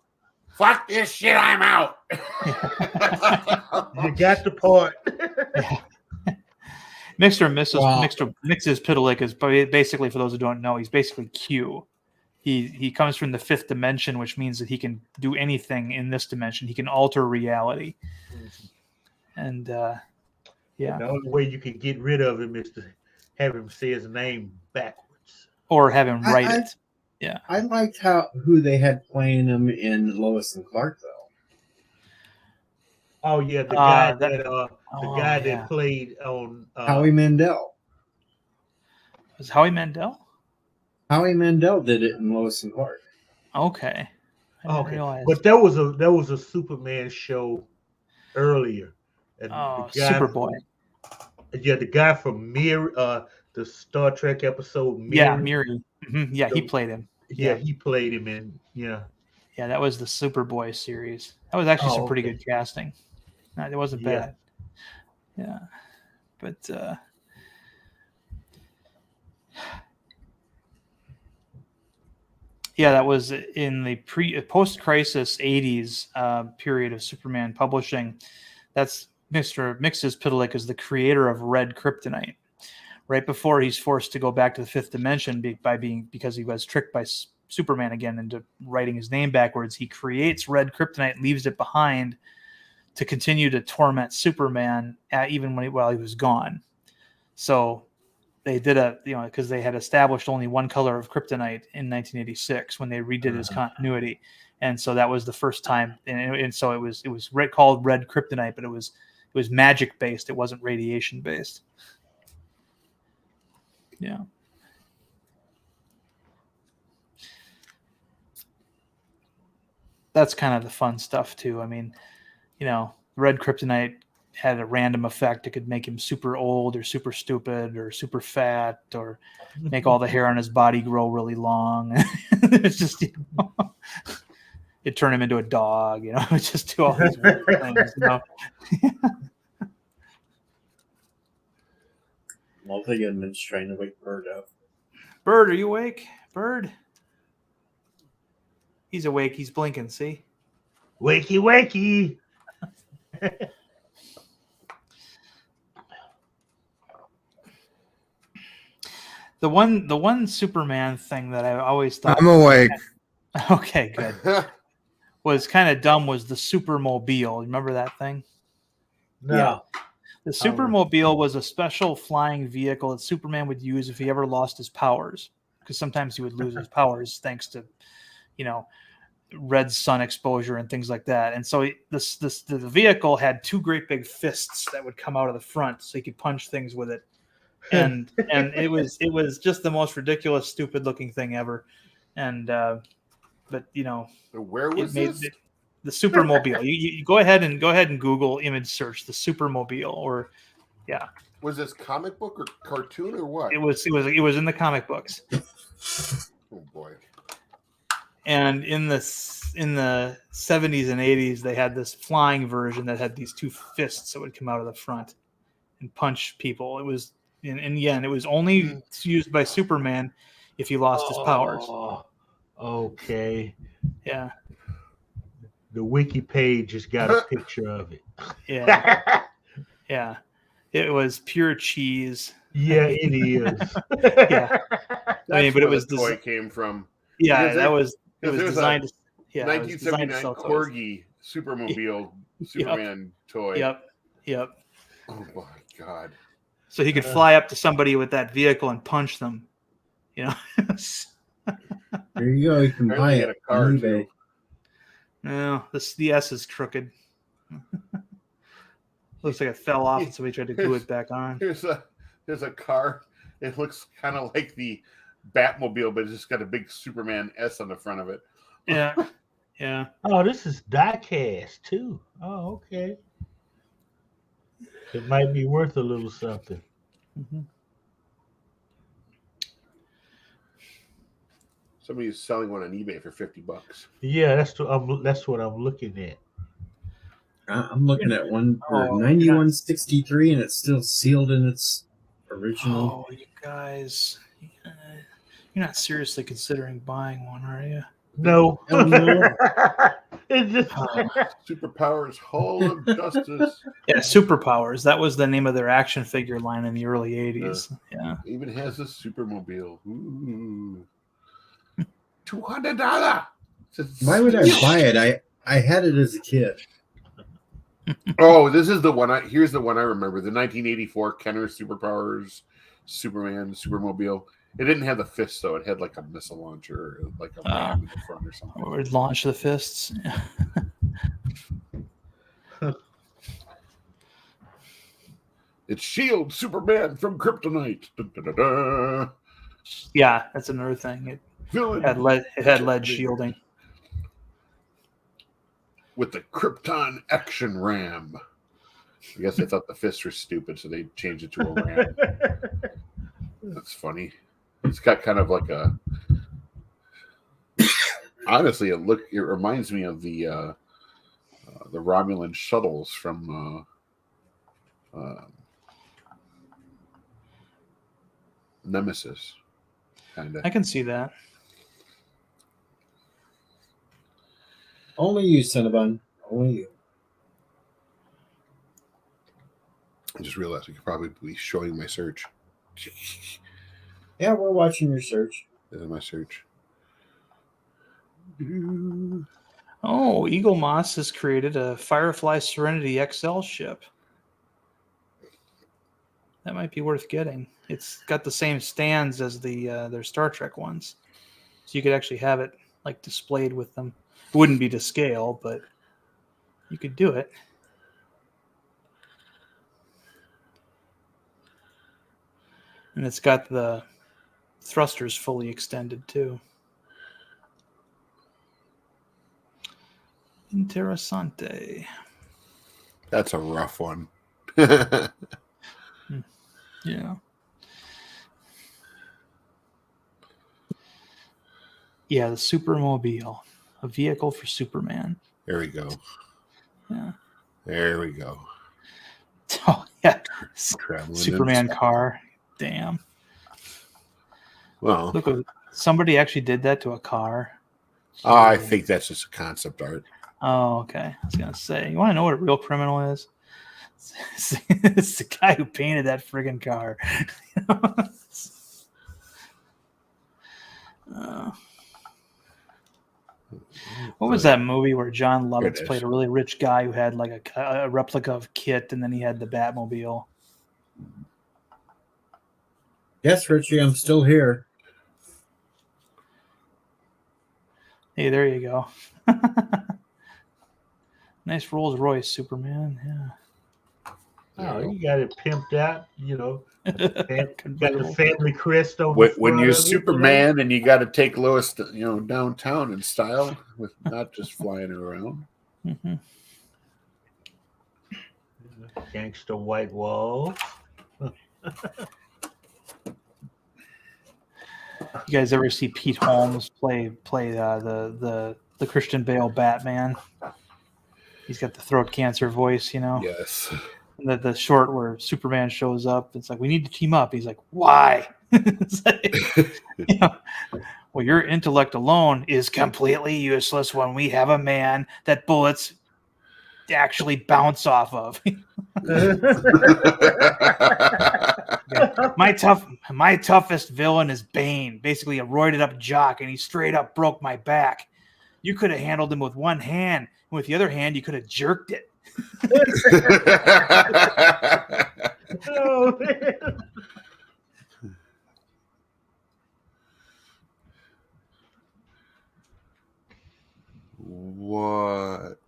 Fuck this shit, I'm out." You got the part. Mixer Spitalik is basically, for those who don't know, he's basically Q he comes from the fifth dimension, which means that he can do anything in this dimension. He can alter reality. And yeah, the only way you can get rid of him is to have him say his name backwards, or have him write it. Yeah, I liked who they had playing him in Lois and Clark, though. Oh yeah, the guy yeah. that played on Howie Mandel. Was Howie Mandel? Howie Mandel did it in Lois and Clark. Okay. I didn't realize. But there was a Superman show earlier. And Oh, the guy Superboy. Yeah, the guy from the Star Trek episode Miri. Yeah, Miri. Mm-hmm. Yeah, he played him. Yeah, he played him in. Yeah, that was the Superboy series. That was actually some pretty good casting. No, it wasn't bad. Yeah, but yeah, that was in the post-crisis '80s period of Superman publishing. That's Mr. Mxyzptlk is the creator of Red Kryptonite. Right before he's forced to go back to the fifth dimension because he was tricked by Superman again into writing his name backwards, he creates Red Kryptonite, leaves it behind to continue to torment Superman even while he was gone. So they did because they had established only one color of kryptonite in 1986 when they redid his continuity, and so that was the first time, and so it was called Red Kryptonite, but it was magic based. It wasn't radiation based. Yeah. That's kind of the fun stuff too. I mean, Red Kryptonite had a random effect. It could make him super old or super stupid or super fat or make all the hair on his body grow really long. It's just, it turned him into a dog, just do all these weird things, Multi-Goodman's trying to wake Bird up. Bird, are you awake? Bird? He's awake. He's blinking, see? Wakey, wakey. The one Superman thing that I always thought I'm awake. Okay, good. Was kind of dumb was the Supermobile. Remember that thing? No. Yeah. The Supermobile was a special flying vehicle that Superman would use if he ever lost his powers, because sometimes he would lose his powers thanks to, red sun exposure and things like that. And so the vehicle had two great big fists that would come out of the front, so he could punch things with it. And it was just the most ridiculous, stupid looking thing ever. And but where was this? The Supermobile. you go ahead and Google image search the Supermobile, or yeah. Was this comic book or cartoon or what? It was in the comic books. Oh boy. And in the 70s and 80s, they had this flying version that had these two fists that would come out of the front and punch people. It was, and again, it was only used by Superman if he lost his powers. Okay. Yeah. The wiki page has got a picture of it. Yeah. Yeah. It was pure cheese. Yeah, it is. Yeah. But it was the toy came from. Yeah, it was designed to. Yeah, 1979 Corgi Supermobile Superman toy. Yep. Oh my god! So he could fly up to somebody with that vehicle and punch them. There you go. You can buy it on eBay. No, the S is crooked. Looks like it fell off and somebody tried to glue it back on. There's a car. It looks kind of like the Batmobile, but it's just got a big Superman S on the front of it. Yeah. Yeah. Oh, this is diecast too. Oh, okay. It might be worth a little something. Mm-hmm. Somebody's selling one on eBay for $50. Yeah, that's what I'm looking at. I'm looking at one for $91.63, and it's still sealed in its original. Oh, you guys, you're not seriously considering buying one, are you? No. It's just Superpowers Hall of Justice. Yeah, Superpowers. That was the name of their action figure line in the early 80s. Yeah. Even has a Supermobile. Ooh. $200. Why would I buy it? I had it as a kid. Oh, this is the one. Here's the one I remember: the 1984 Kenner Superpowers Superman Supermobile. It didn't have the fists though; it had like a missile launcher, or like a ram in the front or something. Or launch the fists. It's Shield Superman from Kryptonite. Da, da, da, da. Yeah, that's another thing. It had lead shielding. With the Krypton Action Ram. I guess they thought the fists were stupid, so they changed it to a ram. That's funny. It's got kind of like a. Honestly, it reminds me of the Romulan shuttles from Nemesis. Kinda. I can see that. Only you, Cinnabon. Only you. I just realized I could probably be showing my search. Yeah, we're watching your search. This is my search. Oh, Eagle Moss has created a Firefly Serenity XL ship. That might be worth getting. It's got the same stands as their Star Trek ones, so you could actually have it like displayed with them. It wouldn't be to scale, but you could do it. And it's got the thrusters fully extended too. Interessante. That's a rough one. Yeah. Yeah, the Supermobile. A vehicle for Superman. There we go. Yeah. There we go. Oh, yeah. Traveling Superman car. Damn. Well, Look, somebody actually did that to a car. I think that's just a concept art. Oh, okay. I was going to say, you want to know what a real criminal is? It's the guy who painted that friggin' car. What was that movie where John Lovitz played a really rich guy who had like a replica of Kit, and then he had the Batmobile? Yes, Richie, I'm still here. Hey, there you go. Nice Rolls Royce, Superman. Yeah. Oh, you got it pimped out, got the family crest on when you're Superman and you got to take Lois, downtown in style, with not just flying around. Mm-hmm. Gangster white wall. You guys ever see Pete Holmes play the Christian Bale Batman? He's got the throat cancer voice, Yes. The short where Superman shows up, it's like, we need to team up. He's like, why? Like, well, your intellect alone is completely useless when we have a man that bullets actually bounce off of. My toughest villain is Bane, basically a roided up jock, and he straight up broke my back. You could have handled him with one hand, and with the other hand, you could have jerked it. Oh, man. What?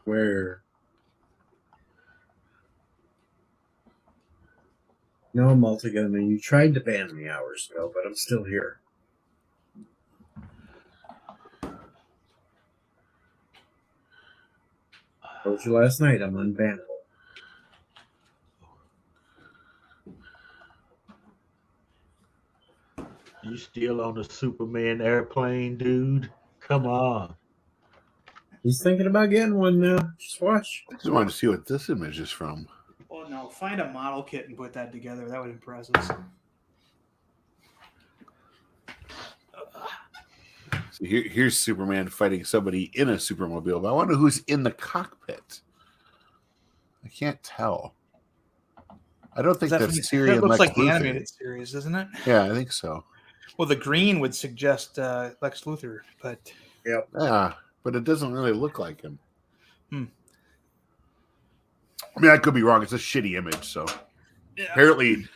Where? No, Multigun, you tried to ban me hours ago, but I'm still here. Told you last night, I'm unbannable. You still on the Superman airplane, dude? Come on. He's thinking about getting one now. Just watch. I just wanted to see what this image is from. Well, no, find a model kit and put that together. That would impress us. So here's Superman fighting somebody in a supermobile, but I wonder who's in the cockpit. I can't tell. I don't think that's Siri That and looks Lex like the Luthor. animated series, doesn't it? Yeah, I think so. Well, the green would suggest Lex Luthor, but yeah, but it doesn't really look like him. Hmm. I mean, I could be wrong. It's a shitty image, so apparently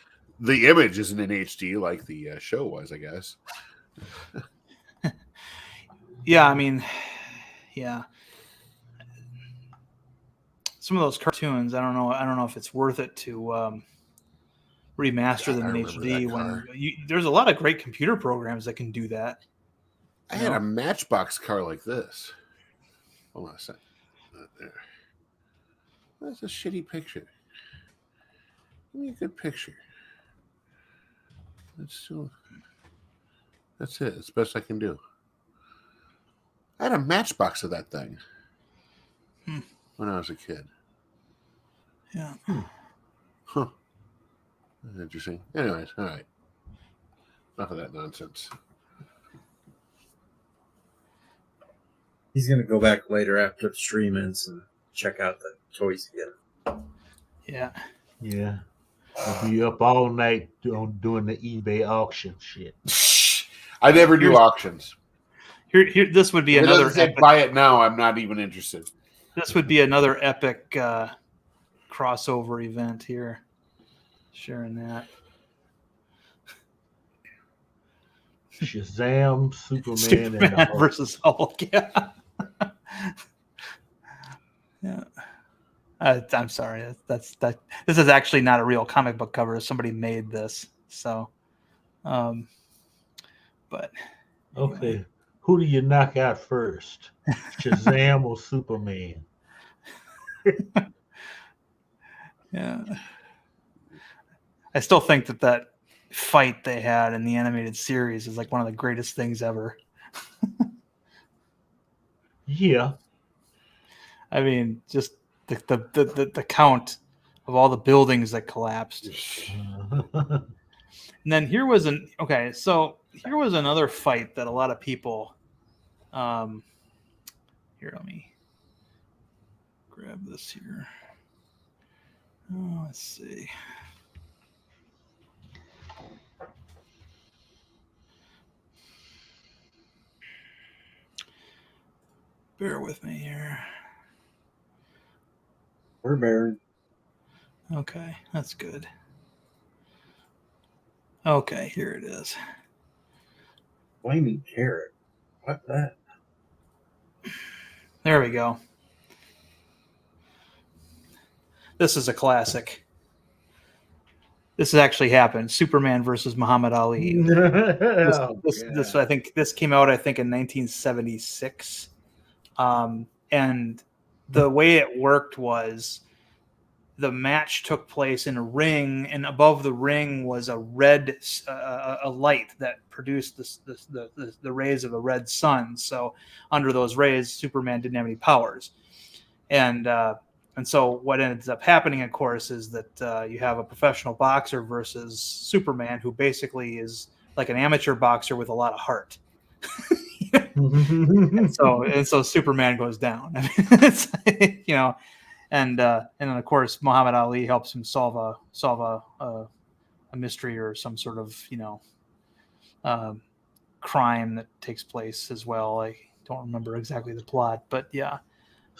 the image isn't in HD like the show was, I guess. Yeah, I mean, yeah. Some of those cartoons, I don't know if it's worth it to remaster them in HD. When there's a lot of great computer programs that can do that. I had a Matchbox car like this. Hold on a second. There. That's a shitty picture. Give me a good picture. That's it. It's the best I can do. I had a Matchbox of that thing when I was a kid. Yeah. Huh. That's interesting. Anyways, all right. Enough of that nonsense. He's gonna go back later after the stream ends and check out the toys again. Yeah. Yeah. I'll be up all night doing the eBay auction shit. I never do auctions. Here, this would be if another. It doesn't say buy it now. I'm not even interested. This would be another epic crossover event here. Sharing that. Shazam, Superman and versus Hulk. Yeah. Yeah. I'm sorry. This is actually not a real comic book cover. Somebody made this. So, but okay. Who do you knock out first? Shazam or Superman? Yeah. I still think that fight they had in the animated series is like one of the greatest things ever. Yeah. I mean, just the count of all the buildings that collapsed. And then here was another fight that a lot of people here, let me grab this here. Oh, let's see. Bear with me here. We're bearing. Okay, that's good. Okay, here it is. Flaming carrot. What that? There we go. This is a classic. This has actually happened. Superman versus Muhammad Ali. This I think this came out in 1976. And the way it worked was the match took place in a ring, and above the ring was a red a light that produced the rays of a red sun. So under those rays, Superman didn't have any powers, and so what ends up happening, of course, is that you have a professional boxer versus Superman, who basically is like an amateur boxer with a lot of heart. and so Superman goes down. I mean, it's, and then of course Muhammad Ali helps him solve a mystery or some sort of crime that takes place as well. I don't remember exactly the plot, but yeah.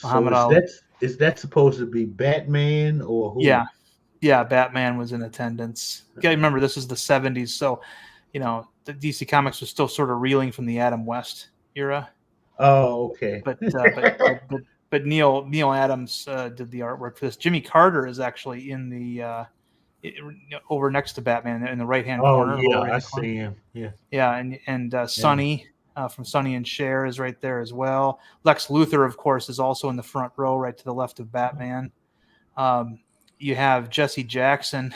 Muhammad Ali. Is that supposed to be Batman or who? Yeah, Batman was in attendance. Yeah, remember this is the 70s, so the DC Comics was still sort of reeling from the Adam West era. Oh, okay. But Neil Adams did the artwork for this. Jimmy Carter is actually in the over next to Batman in the right hand corner. Oh yeah, I see him. Yeah, and Sonny from Sonny and Cher is right there as well. Lex Luthor, of course, is also in the front row, right to the left of Batman. You have Jesse Jackson.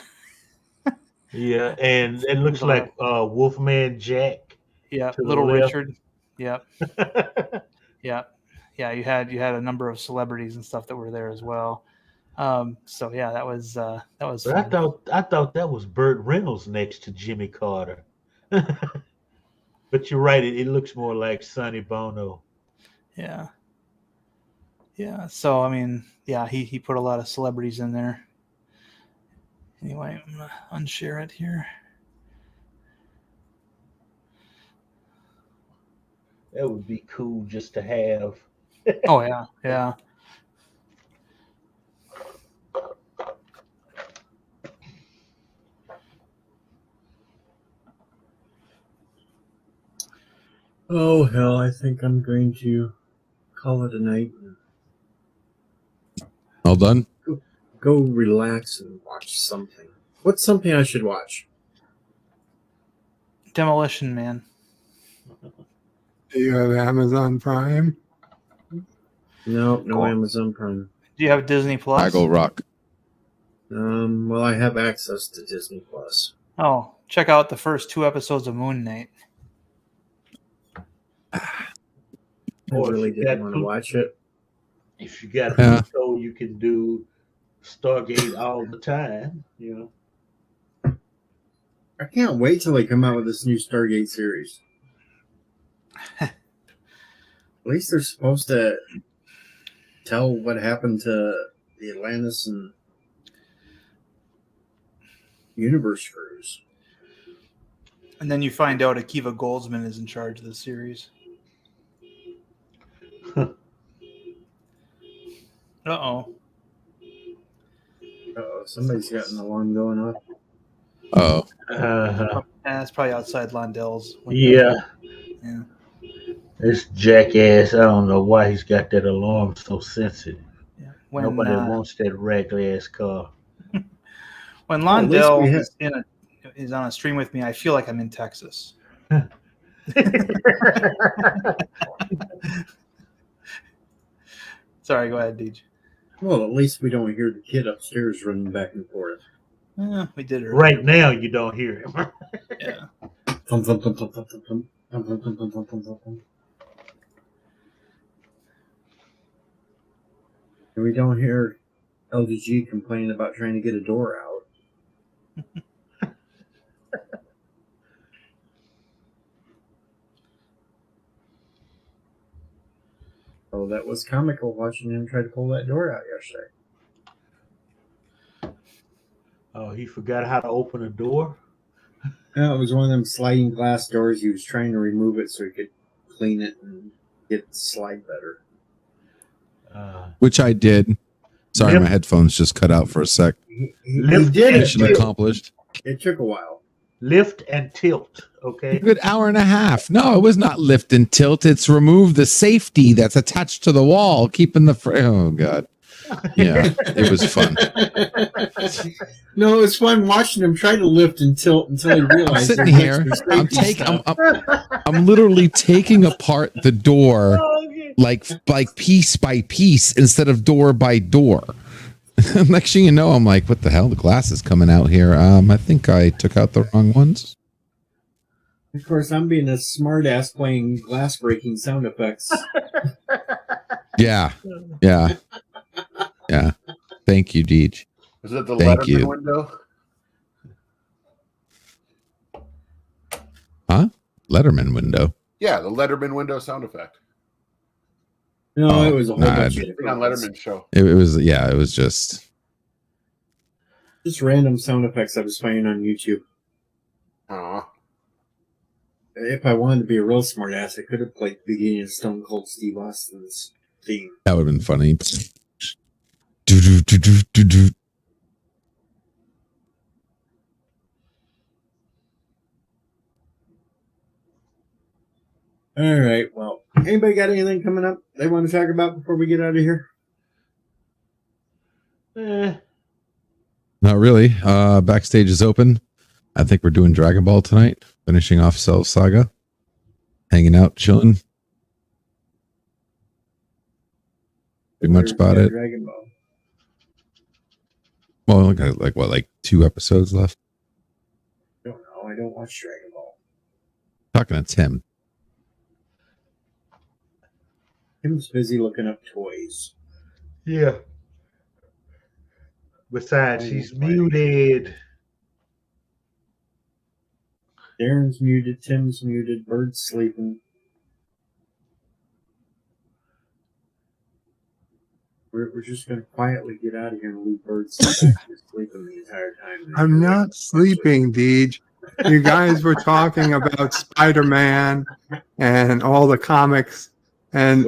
Yeah, and it looks like Wolfman Jack. Yeah, Little Richard. Yeah. Yeah. You had a number of celebrities and stuff that were there as well. So yeah, that was But fun. I thought that was Burt Reynolds next to Jimmy Carter. But you're right, it looks more like Sonny Bono. Yeah. Yeah. So I mean, yeah, he put a lot of celebrities in there. Anyway, I'm gonna unshare it here. That would be cool just to have. Oh yeah, yeah. Oh hell, I think I'm going to call it a night and All done? go relax and watch something. What's something I should watch? Demolition Man. Do you have Amazon Prime? No, no Cool. Amazon Prime. Do you have Disney Plus? Fraggle Rock. Well, I have access to Disney Plus. Oh, check out the first 2 episodes of Moon Knight. I Or if really you didn't got want to Plu- watch it. If you got Yeah. Pluto, you can do Stargate all the time. You know. I can't wait till they come out with this new Stargate series. At least they're supposed to tell what happened to the Atlantis and Universe crews. And then you find out Akiva Goldsman is in charge of the series. Uh-oh. Uh-oh, somebody's got an alarm going off. Oh, That's probably outside Londell's window. Yeah. Yeah. This jackass, I don't know why he's got that alarm so sensitive. Yeah. When Nobody wants that regular ass car. when Well, at least Londell we is on a stream with me, I feel like I'm in Texas. Sorry, go ahead, DJ. Well, at least we don't hear the kid upstairs running back and forth. Yeah, we did it Right now, you don't hear him. Yeah. Thump, thump, thump, thump, thump, thump, thump. Thump, thump, thump, thump, thump, thump, thump, thump. And we don't hear LDG complaining about trying to get a door out. Oh, that was comical watching him try to pull that door out yesterday. Oh, he forgot how to open a door? No, it was one of them sliding glass doors. He was trying to remove it so he could clean it and get it to slide better. which I did. Sorry, Yep. my headphones just cut out for a sec. He Lift did it. Mission accomplished. It took a while. Lift and tilt, A okay? good hour and a half. No, it was not lift and tilt. It's remove the safety that's attached to the wall, keeping the oh god. Yeah, it was fun. No, it was fun watching him try to lift and tilt until he I'm realized. sitting there here. was I'm safety taking. stuff. I'm literally taking apart the door like piece by piece instead of door by door. Next thing you know, I'm like, what the hell? The glass is coming out here. I think I took out the wrong ones. Of course, I'm being a smart ass playing glass breaking sound effects. Yeah. Thank you, Deej. Is it the Thank Letterman you. window? Huh? Letterman window. Yeah, the Letterman window sound effect. No, Oh, it was a whole nah, bunch of Thing on different ones. Letterman's show. It was, yeah, it was just. Just random sound effects I was playing on YouTube. Aw. If I wanted to be a real smart ass, I could have played the beginning of Stone Cold Steve Austin's theme. That would have been funny. Do, do, do, do, do, do. All right, well, anybody got anything coming up they want to talk about before we get out of here? Not really. Backstage is open. I think we're doing Dragon Ball tonight. Finishing off Cell Saga. Hanging out, chilling. Pretty much about it. Dragon Ball. Well, I got like 2 episodes left. I don't know. I don't watch Dragon Ball. Talking to Tim. Tim's busy looking up toys. Yeah. Besides, he's muted. Darren's muted. Tim's muted. Bird's sleeping. we're just gonna quietly get out of here and leave Birds sleeping the entire time. I'm not sleeping, Deej. You guys were talking about Spider-Man and all the comics, and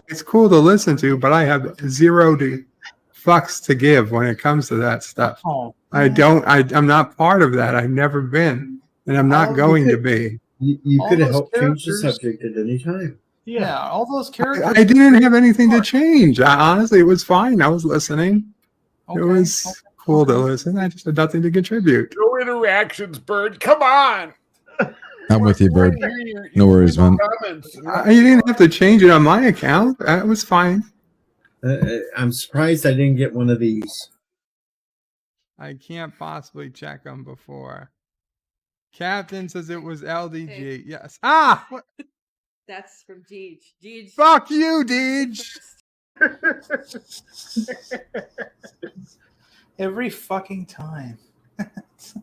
it's cool to listen to, but I have fucks to give when it comes to that stuff. Oh, I'm not part of that. I've never been, and I'm not going to be. You All could have those helped change the characters- subject at any time. yeah, all those characters. I didn't have anything to change. Honestly, it was fine. I was listening. Okay, It was cool to listen. I just had nothing to contribute. No interactions, Bird. Come on. I'm with you, Bird. Your No worries, man. comments. You didn't have to change it on my account. It was fine. I'm surprised I didn't get one of these. I can't possibly check them before. Captain says it was LDG. Hey. Yes. Ah! What? That's from Deej. Deej. Fuck you, Deej. Every fucking time.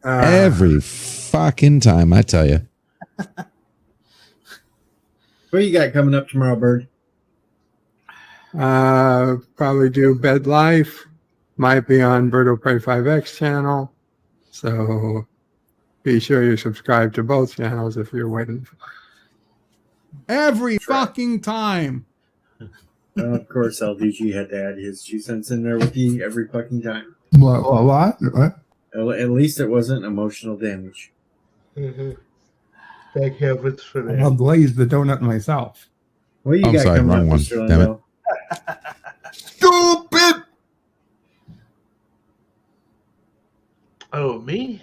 Every fucking time, I tell you. What you got coming up tomorrow, Bird? Probably do Bed Life. Might be on Birdo Prey 5X channel. So be sure you subscribe to both channels if you're waiting. Every fucking time. Of course, LDG had to add his 2 cents in there with you every fucking time. What? A lot? What? At least it wasn't emotional damage. Thank heavens for I'll that. glaze the donut myself. What you I'm got sorry, coming wrong up, one. Mr. Damn it. Lindell? Stupid! Oh, me?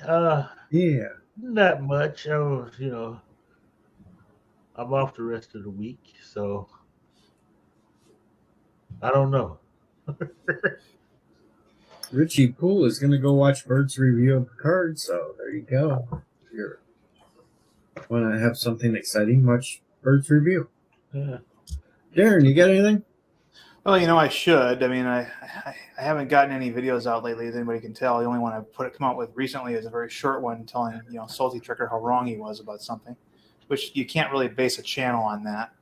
Yeah. Not much. I'm off the rest of the week, so I don't know. Richie Poole is going to go watch Bird's review of Picard, so there you go. If you want to have something exciting, watch Bird's review. Yeah. Darren, you got anything? Well, I should. I mean, I haven't gotten any videos out lately, as anybody can tell. The only one I've come out with recently is a very short one telling, Salty Tricker how wrong he was about something, which you can't really base a channel on that.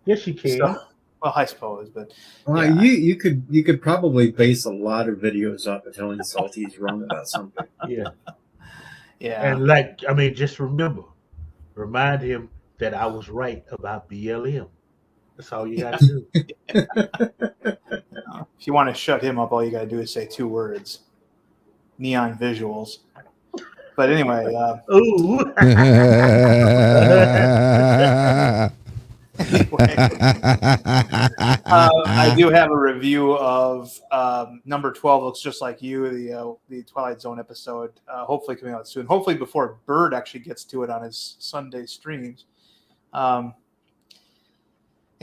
Yes, you can. So, well, I suppose, but Well, yeah. you could probably base a lot of videos off of telling Salty he's wrong about something. Yeah. Yeah. And just remind him that I was right about BLM. That's all you got to do. If you want to shut him up, all you got to do is say 2 words: neon visuals. But anyway, Ooh. I do have a review of number 12. Looks just like you, the Twilight Zone episode. Hopefully coming out soon. Hopefully before Bird actually gets to it on his Sunday streams.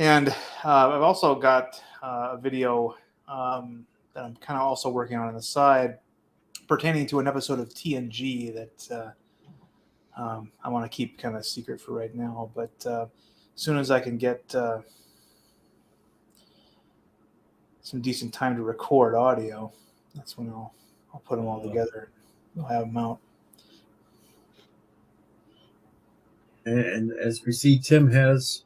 And I've also got a video that I'm kind of also working on the side pertaining to an episode of TNG that I want to keep kind of secret for right now. But as soon as I can get some decent time to record audio, that's when I'll put them all together. I'll have them out. And as we see, Tim has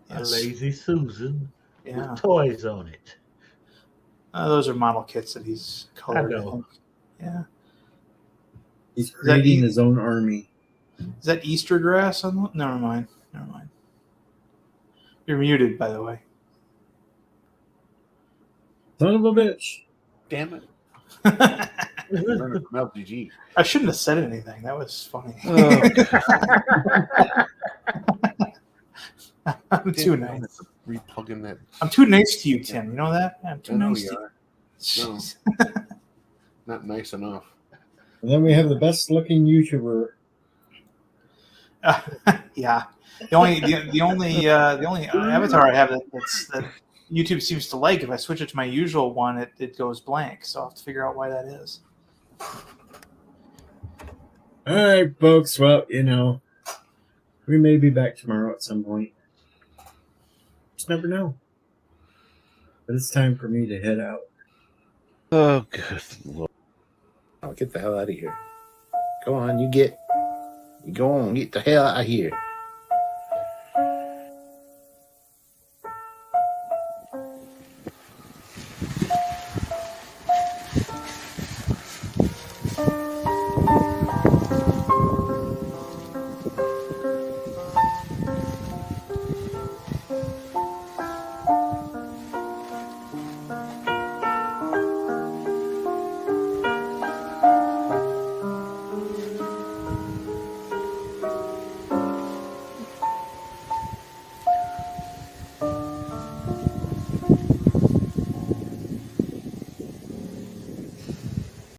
A Lazy Susan Yeah. with toys on it. Those are model kits that he's colored. I know. think. Yeah. he's creating his own army. Is that Easter grass? Never mind. You're muted, by the way. Son of a bitch. Damn it. I Learn from LPG. shouldn't have said anything. That was funny. I'm too nice. Replugging that. I'm too nice to you, Tim. You know that? I'm I too know nice you to are. you. No. Not nice enough. And then we have the best looking YouTuber. Yeah. The only avatar I have that YouTube seems to like, if I switch it to my usual one, it goes blank. So I'll have to figure out why that is. All right, folks. Well, we may be back tomorrow at some point. Just never know. But it's time for me to head out. Oh, good Lord. Oh, get the hell out of here. Go on, you go on, get the hell out of here.